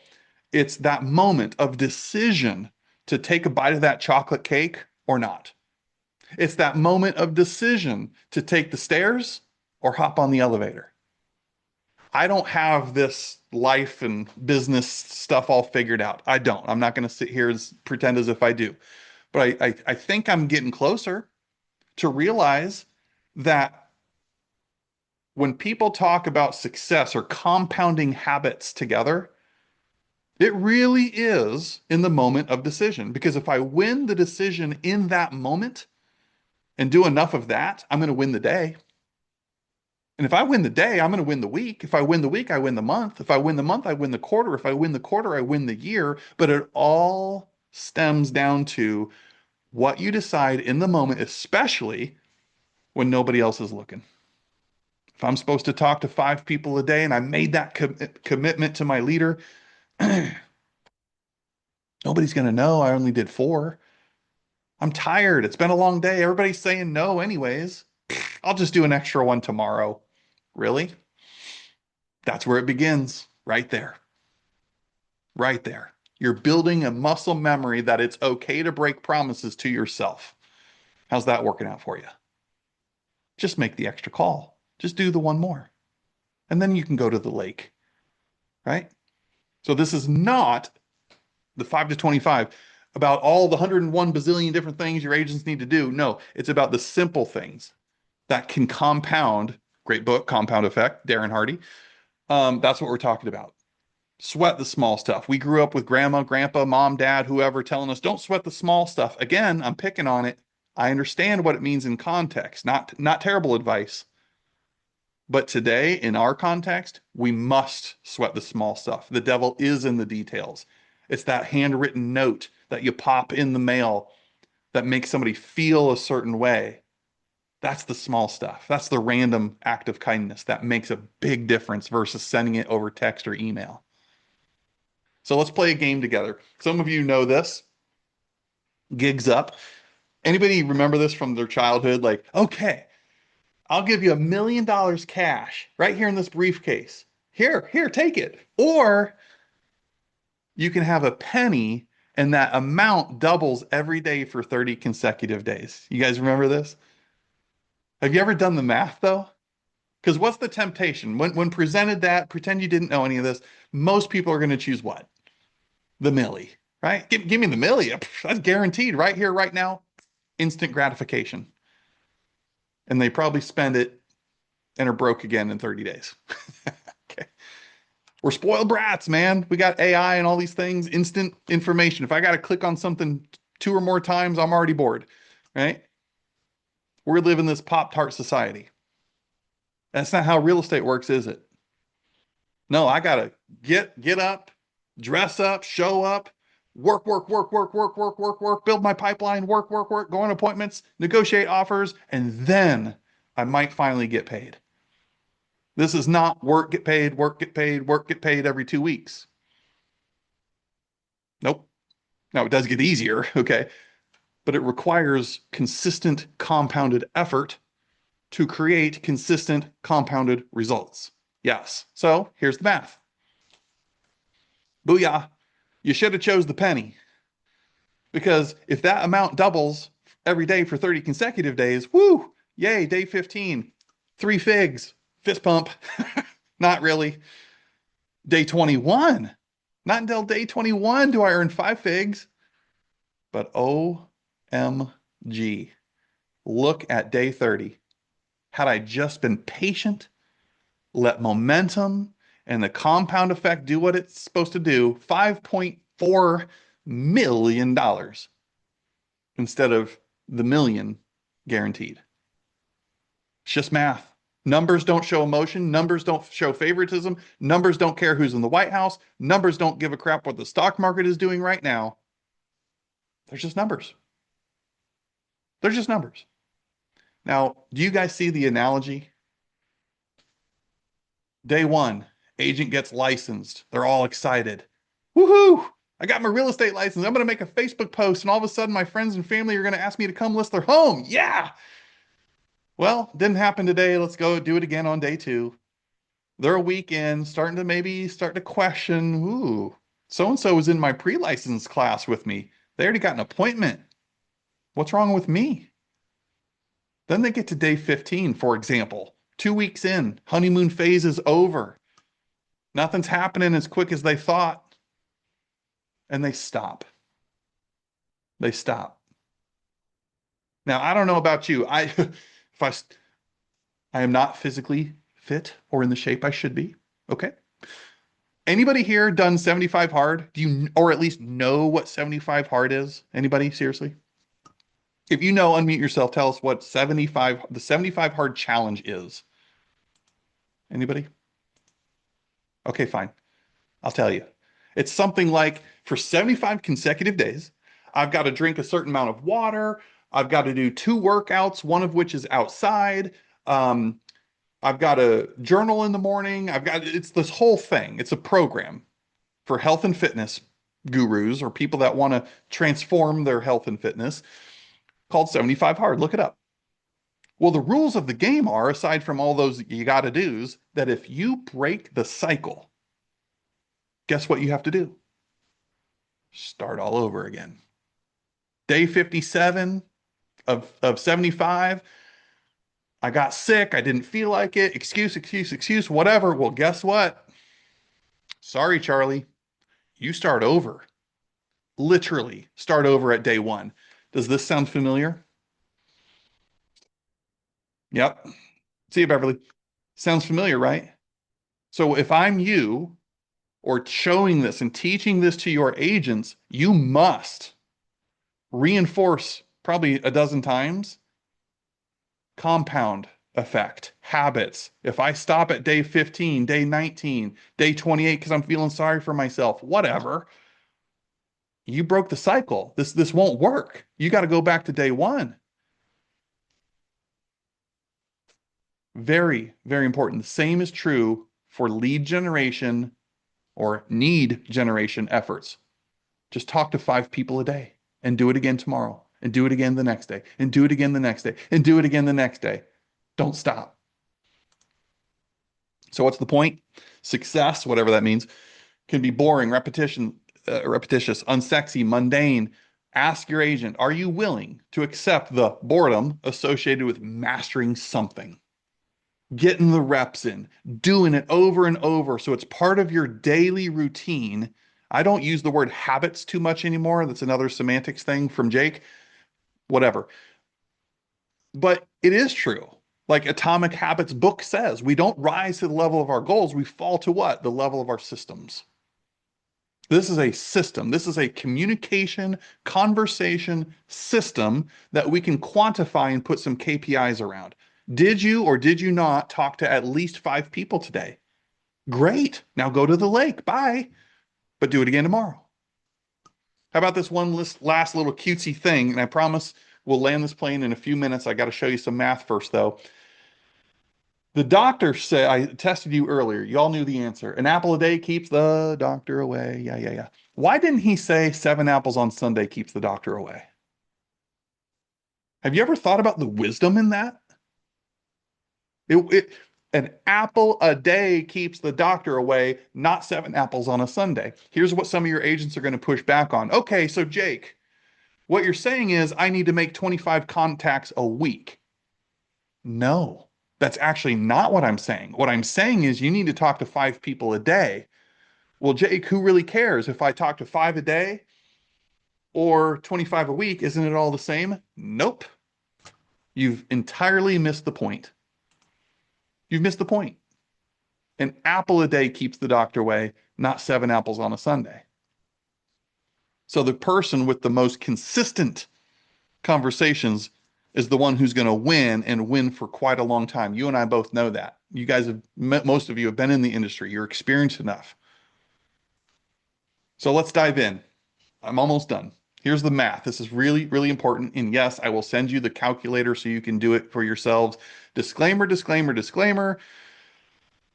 it's that moment of decision to take a bite of that chocolate cake or not. It's that moment of decision to take the stairs or hop on the elevator. I don't have this life and business stuff all figured out. I don't. I'm not going to sit here and pretend as if I do. But I think I'm getting closer to realize that when people talk about success or compounding habits together, it really is in the moment of decision. Because if I win the decision in that moment and do enough of that, I'm going to win the day. And if I win the day, I'm going to win the week. If I win the week, I win the month. If I win the month, I win the quarter. If I win the quarter, I win the year. But it all stems down to what you decide in the moment, especially when nobody else is looking. If I'm supposed to talk to 5 people a day and I made that commitment to my leader, nobody's going to know I only did 4. I'm tired. It's been a long day. Everybody's saying no anyways. I'll just do an extra one tomorrow. Really? That's where it begins. Right there. Right there. You're building a muscle memory that it's okay to break promises to yourself. How's that working out for you? Just make the extra call. Just do the one more. And then you can go to the lake, right? So this is not the 5 to 25 about all the 101 bazillion different things your agents need to do. No, it's about the simple things that can compound. Great book, Compound Effect, Darren Hardy. That's what we're talking about. Sweat the small stuff. We grew up with grandma, grandpa, mom, dad, whoever telling us, don't sweat the small stuff. Again, I'm picking on it. I understand what it means in context, not terrible advice. But today, in our context, we must sweat the small stuff. The devil is in the details. It's that handwritten note that you pop in the mail that makes somebody feel a certain way. That's the small stuff. That's the random act of kindness that makes a big difference versus sending it over text or email. So let's play a game together. Some of you know this. Gigs up. Anybody remember this from their childhood? Like, okay, I'll give you $1 million cash right here in this briefcase. Here, take it. Or you can have a penny and that amount doubles every day for 30 consecutive days. You guys remember this? Have you ever done the math though? Because what's the temptation? When presented that, pretend you didn't know any of this, most people are going to choose what? The millie, right? Give me the millie. That's guaranteed right here, right now. Instant gratification. And they probably spend it and are broke again in 30 days. Okay. We're spoiled brats, man. We got AI and all these things, instant information. If I got to click on something 2 or more times, I'm already bored, right? We're living this Pop-Tart society. That's not how real estate works, is it? No, I got to get up, dress up, show up, work, build my pipeline, work, go on appointments, negotiate offers, and then I might finally get paid. This is not work, get paid, work, get paid, work, get paid every 2 weeks. Nope. Now it does get easier, okay, but it requires consistent compounded effort to create consistent compounded results. Yes. So here's the math. Booyah. You should have chose the penny because if that amount doubles every day for 30 consecutive days, woo, yay, day 15, 3 figs, fist pump. Not really. Day 21. Not until day 21 do I earn 5 figs. But OMG, look at day 30. Had I just been patient, let momentum and the compound effect do what it's supposed to do, $5.4 million instead of the million guaranteed. It's just math. Numbers don't show emotion. Numbers don't show favoritism. Numbers don't care who's in the White House. Numbers don't give a crap what the stock market is doing right now. They're just numbers. They're just numbers. Now, do you guys see the analogy? Day one, agent gets licensed. They're all excited. Woohoo! I got my real estate license. I'm going to make a Facebook post, and all of a sudden, my friends and family are going to ask me to come list their home. Yeah! Well, didn't happen today. Let's go do it again on day two. They're a week in, starting to maybe start to question, ooh, so-and-so was in my pre-license class with me. They already got an appointment. What's wrong with me? Then they get to day 15, for example. 2 weeks in, honeymoon phase is over. Nothing's happening as quick as they thought. And they stop. They stop. Now, I don't know about you. I am not physically fit or in the shape I should be. Okay. Anybody here done 75 hard? Do you, or at least know what 75 hard is? Anybody? Seriously? If you know, unmute yourself. Tell us what the 75 hard challenge is. Anybody? Okay, fine. I'll tell you. It's something like for 75 consecutive days, I've got to drink a certain amount of water. I've got to do 2 workouts, one of which is outside. Um, I've got a journal in the morning. It's this whole thing. It's a program for health and fitness gurus or people that want to transform their health and fitness called 75 Hard. Look it up. Well, the rules of the game are, aside from all those you got to do's, that if you break the cycle, guess what you have to do? Start all over again. Day 57 of 75, I got sick. I didn't feel like it. Excuse, whatever. Well, guess what? Sorry, Charlie. You start over. Literally start over at day one. Does this sound familiar? Yep. See you, Beverly. Sounds familiar, right? So if I'm you or showing this and teaching this to your agents, you must reinforce probably a dozen times compound effect, habits. If I stop at day 15, day 19, day 28 because I'm feeling sorry for myself, whatever, you broke the cycle. This won't work. You got to go back to day one. Very, very important. The same is true for lead generation or need generation efforts. Just talk to 5 people a day and do it again tomorrow and do it again the next day and do it again the next day and do it again the next day. Don't stop. So what's the point? Success, whatever that means, can be boring, repetitious, unsexy, mundane. Ask your agent, are you willing to accept the boredom associated with mastering something? Getting the reps in, doing it over and over so it's part of your daily routine. I don't use the word habits too much anymore. That's another semantics thing from Jake. Whatever. But it is true. Like Atomic Habits book says, we don't rise to the level of our goals. We fall to what? The level of our systems. This is a system. This is a communication, conversation system that we can quantify and put some KPIs around. Did you or did you not talk to at least 5 people today? Great. Now go to the lake. Bye. But do it again tomorrow. How about this one last little cutesy thing? And I promise we'll land this plane in a few minutes. I got to show you some math first, though. The doctor said, I tested you earlier. Y'all knew the answer. An apple a day keeps the doctor away. Yeah. Why didn't he say 7 apples on Sunday keeps the doctor away? Have you ever thought about the wisdom in that? An apple a day keeps the doctor away, not 7 apples on a Sunday. Here's what some of your agents are going to push back on. Okay, so Jake, what you're saying is I need to make 25 contacts a week. No, that's actually not what I'm saying. What I'm saying is you need to talk to 5 people a day. Well, Jake, who really cares if I talk to 5 a day or 25 a week? Isn't it all the same? Nope. You've entirely missed the point. You've missed the point. An apple a day keeps the doctor away, not 7 apples on a Sunday. So the person with the most consistent conversations is the one who's going to win and win for quite a long time. You and I both know that. You guys have met, most of you have been in the industry. You're experienced enough. So let's dive in. I'm almost done. Here's the math. This is really, really important. And yes, I will send you the calculator so you can do it for yourselves. Disclaimer, disclaimer, disclaimer.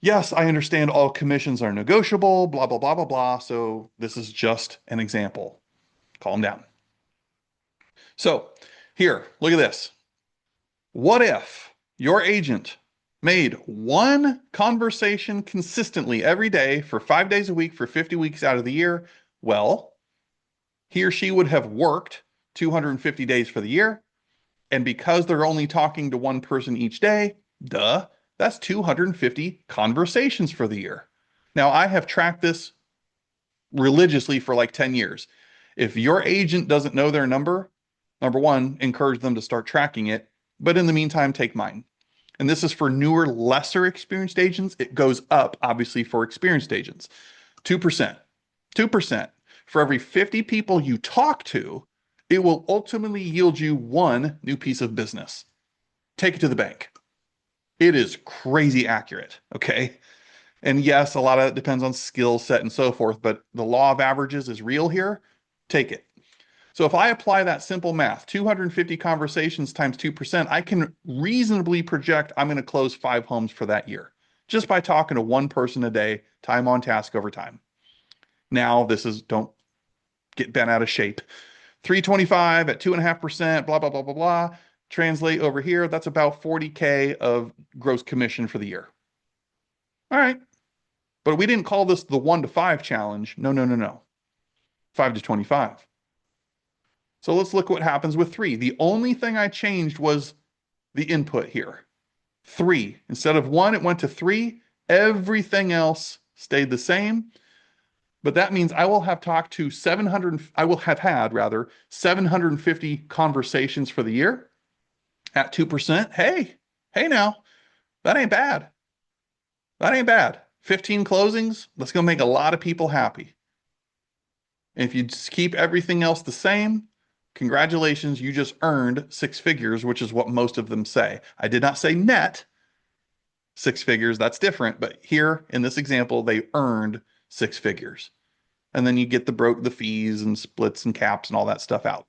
Yes, I understand all commissions are negotiable, blah, blah, blah, blah, blah. So this is just an example. Calm down. So here, look at this. What if your agent made one conversation consistently every day for 5 days a week for 50 weeks out of the year? Well, he or she would have worked 250 days for the year. And because they're only talking to one person each day, duh, that's 250 conversations for the year. Now, I have tracked this religiously for like 10 years. If your agent doesn't know their number one, encourage them to start tracking it. But in the meantime, take mine. And this is for newer, lesser experienced agents. It goes up, obviously, for experienced agents. 2%. 2%. For every 50 people you talk to, it will ultimately yield you one new piece of business. Take it to the bank. It is crazy accurate, okay? And yes, a lot of it depends on skill set and so forth, but the law of averages is real here. Take it. So if I apply that simple math, 250 conversations times 2%, I can reasonably project I'm going to close 5 homes for that year just by talking to one person a day, time on task over time. Now, this is, don't get bent out of shape. 325 at 2.5%, blah, blah, blah, blah, blah. Translate over here, that's about 40K of gross commission for the year. All right. But we didn't call this the 1 to 5 challenge. No, no, no, no. 5 to 25. So let's look what happens with 3. The only thing I changed was the input here. 3. Instead of 1, it went to 3. Everything else stayed the same. But that means I will have talked to 700, I will have had rather 750 conversations for the year at 2%. Hey now, that ain't bad. That ain't bad. 15 closings, that's going to make a lot of people happy. And if you just keep everything else the same, congratulations, you just earned 6 figures, which is what most of them say. I did not say net 6 figures, that's different, but here in this example, they earned 6 figures. And then you get the fees and splits and caps and all that stuff out.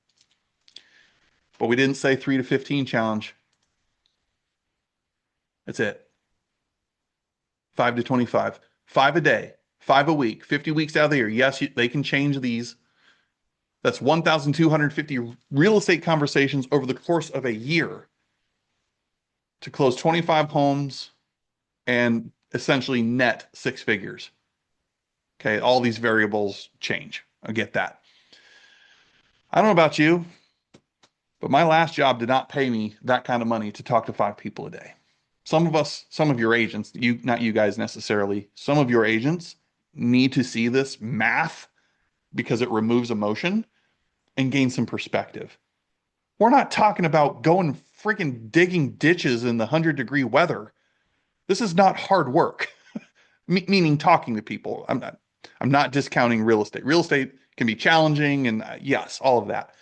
But we didn't say 3 to 15 challenge. That's it. 5 to 25. 5 a day, 5 a week, 50 weeks out of the year. Yes, they can change these. That's 1,250 real estate conversations over the course of a year to close 25 homes and essentially net 6 figures. Okay, all these variables change. I get that. I don't know about you, but my last job did not pay me that kind of money to talk to 5 people a day. Some of your agents, not you guys necessarily, some of your agents need to see this math because it removes emotion and gain some perspective. We're not talking about going freaking digging ditches in the 100-degree weather. This is not hard work. Meaning talking to people. I'm not discounting real estate. Real estate can be challenging and yes, all of that.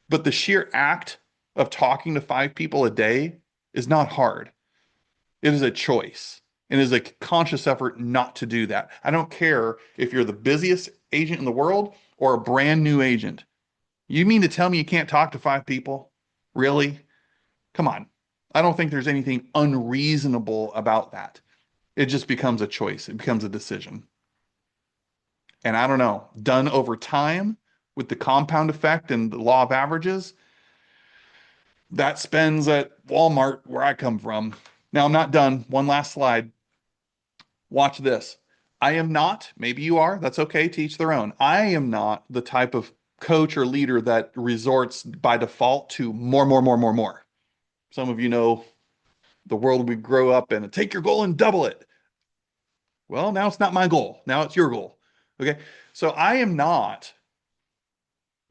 But the sheer act of talking to 5 people a day is not hard. It is a choice. It is a conscious effort not to do that. I don't care if you're the busiest agent in the world or a brand new agent. You mean to tell me you can't talk to 5 people? Really? Come on. I don't think there's anything unreasonable about that. It just becomes a choice. It becomes a decision. And I don't know, done over time with the compound effect and the law of averages, that spends at Walmart where I come from. Now I'm not done. One last slide. Watch this. I am not, maybe you are, that's okay, to each their own. I am not the type of coach or leader that resorts by default to more, more, more, more, more. Some of you know the world we grow up in. Take your goal and double it. Well, now it's not my goal. Now it's your goal. Okay. So I am not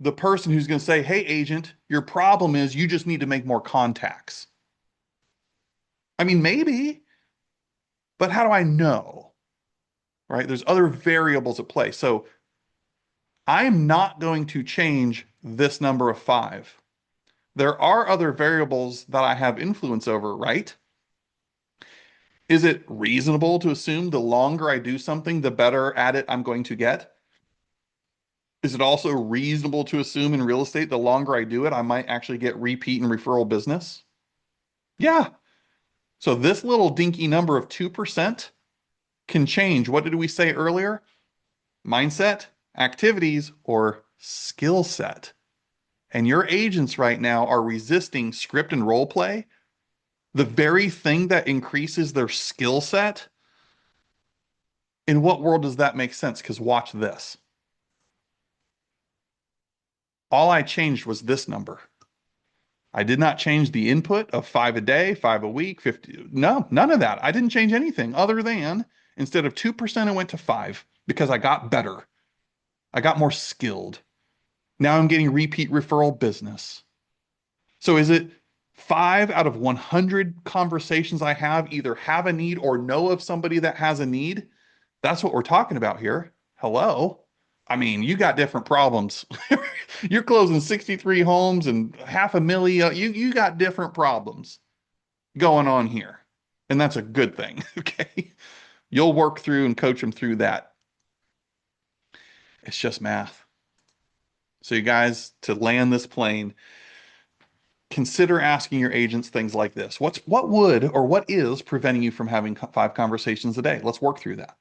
the person who's going to say, hey, agent, your problem is you just need to make more contacts. I mean, maybe, but how do I know? Right? There's other variables at play. So I'm not going to change this number of 5. There are other variables that I have influence over, right? Is it reasonable to assume the longer I do something, the better at it I'm going to get? Is it also reasonable to assume in real estate, the longer I do it, I might actually get repeat and referral business? Yeah. So this little dinky number of 2% can change. What did we say earlier? Mindset, activities, or skill set. And your agents right now are resisting script and role play, the very thing that increases their skill set. In what world does that make sense? Because watch this. All I changed was this number. I did not change the input of 5 a day, 5 a week, 50. No, none of that. I didn't change anything other than instead of 2%, it went to 5 because I got better. I got more skilled. Now I'm getting repeat referral business. So is it 5 out of 100 conversations I have a need or know of somebody that has a need? That's what we're talking about here. Hello. I mean, you got different problems. You're closing 63 homes and half a million. You got different problems going on here. And that's a good thing. Okay. You'll work through and coach them through that. It's just math. So you guys, to land this plane, consider asking your agents things like this. What would or what is preventing you from having 5 conversations a day? Let's work through that.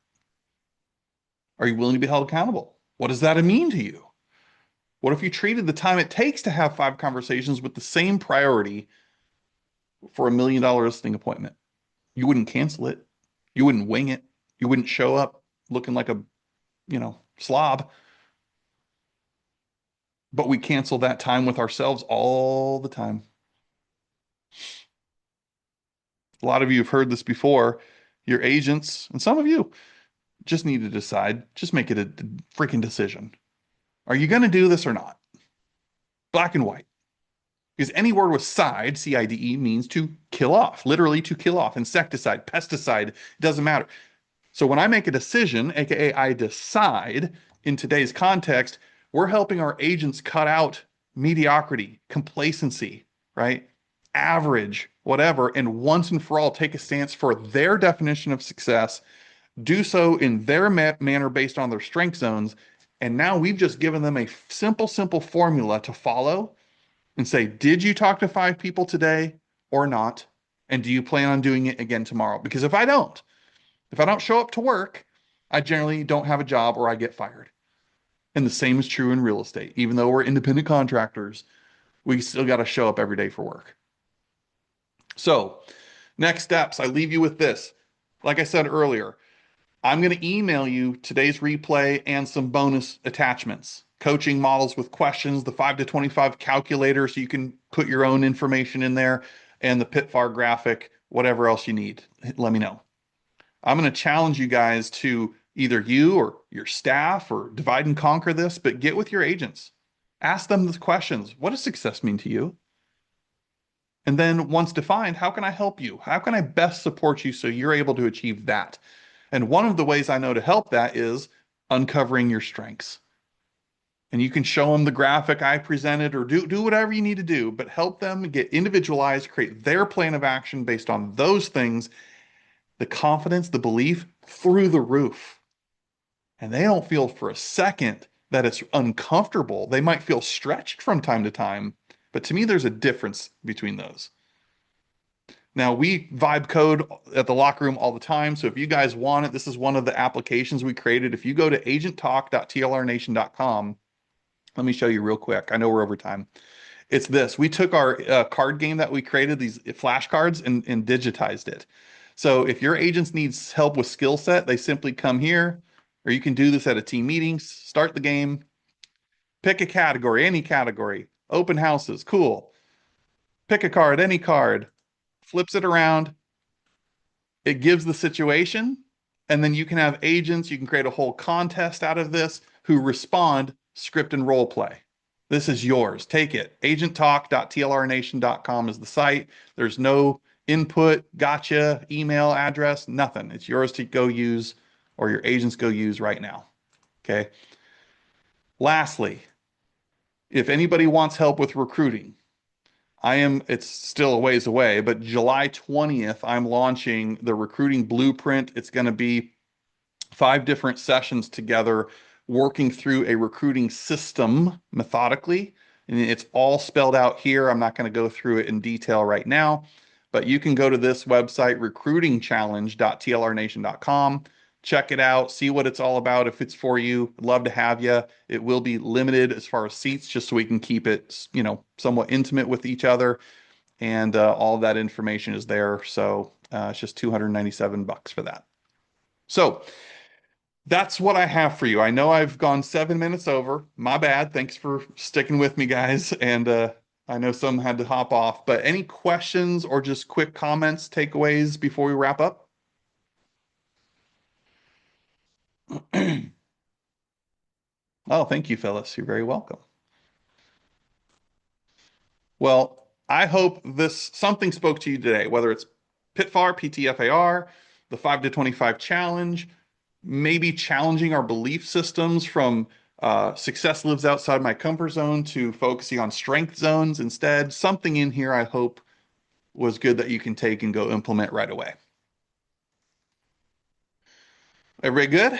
Are you willing to be held accountable? What does that mean to you? What if you treated the time it takes to have 5 conversations with the same priority for $1 million listing appointment? You wouldn't cancel it. You wouldn't wing it. You wouldn't show up looking like a, slob. But we cancel that time with ourselves all the time. A lot of you have heard this before. Your agents, and some of you just need to decide, just make it a freaking decision. Are you going to do this or not? Black and white. Because any word with side, CIDE, means to kill off, literally to kill off. Insecticide, pesticide, doesn't matter. So when I make a decision, AKA I decide in today's context, we're helping our agents cut out mediocrity, complacency, right? Average, whatever, and once and for all take a stance for their definition of success, do so in their manner based on their strength zones. And now we've just given them a simple formula to follow and say, did you talk to 5 people today or not? And do you plan on doing it again tomorrow? Because if I don't show up to work, I generally don't have a job or I get fired. And the same is true in real estate. Even though we're independent contractors, we still got to show up every day for work. So, next steps, I leave you with this. Like I said earlier, I'm going to email you today's replay and some bonus attachments. Coaching models with questions, the 5 to 25 calculator so you can put your own information in there, and the Pitfar graphic, whatever else you need. Let me know. I'm going to challenge you guys to either you or your staff or divide and conquer this, but get with your agents. Ask them the questions. What does success mean to you? And then once defined, how can I help you? How can I best support you so you're able to achieve that? And one of the ways I know to help that is uncovering your strengths. And you can show them the graphic I presented or do whatever you need to do, but help them get individualized, create their plan of action based on those things, the confidence, the belief through the roof. And they don't feel for a second that it's uncomfortable. They might feel stretched from time to time, but to me, there's a difference between those. Now, we vibe code at the locker room all the time. So if you guys want it, this is one of the applications we created. If you go to agenttalk.tlrnation.com, let me show you real quick. I know we're over time. It's this. We took our card game that we created, these flashcards, and digitized it. So if your agents needs help with skill set, they simply come here, or you can do this at a team meeting, start the game, pick a category, any category, open houses, cool. Pick a card, any card, flips it around, it gives the situation, and then you can have agents, you can create a whole contest out of this who respond script and role play. This is yours. Take it. Agenttalk.tlrnation.com is the site. There's no input, gotcha, email address, nothing. It's yours to go use or your agents go use right now. Okay. Lastly, if anybody wants help with recruiting, it's still a ways away, but July 20th, I'm launching the recruiting blueprint. It's going to be 5 different sessions together, working through a recruiting system methodically. And it's all spelled out here. I'm not going to go through it in detail right now, but you can go to this website, recruitingchallenge.tlrnation.com. Check it out, see what it's all about. If it's for you, love to have you. It will be limited as far as seats, just so we can keep it, somewhat intimate with each other. And all of that information is there. So it's just 297 bucks for that. So that's what I have for you. I know I've gone 7 minutes over. My bad. Thanks for sticking with me, guys. And I know some had to hop off, but any questions or just quick comments, takeaways before we wrap up? Oh, thank you, Phyllis. You're very welcome. Well, I hope this something spoke to you today, whether it's PITFAR, PTFAR, the 5 to 25 challenge, maybe challenging our belief systems from success lives outside my comfort zone to focusing on strength zones instead. Something in here I hope was good that you can take and go implement right away. Everybody good?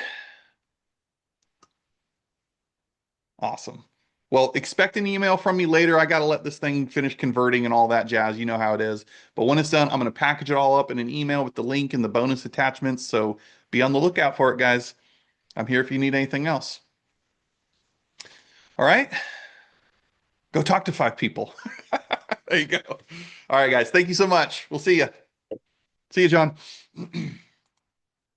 Awesome. Well, expect an email from me later. I got to let this thing finish converting and all that jazz. You know how it is. But when it's done, I'm going to package it all up in an email with the link and the bonus attachments. So be on the lookout for it, guys. I'm here if you need anything else. All right. Go talk to 5 people. There you go. All right, guys. Thank you so much. We'll see you. See you, John.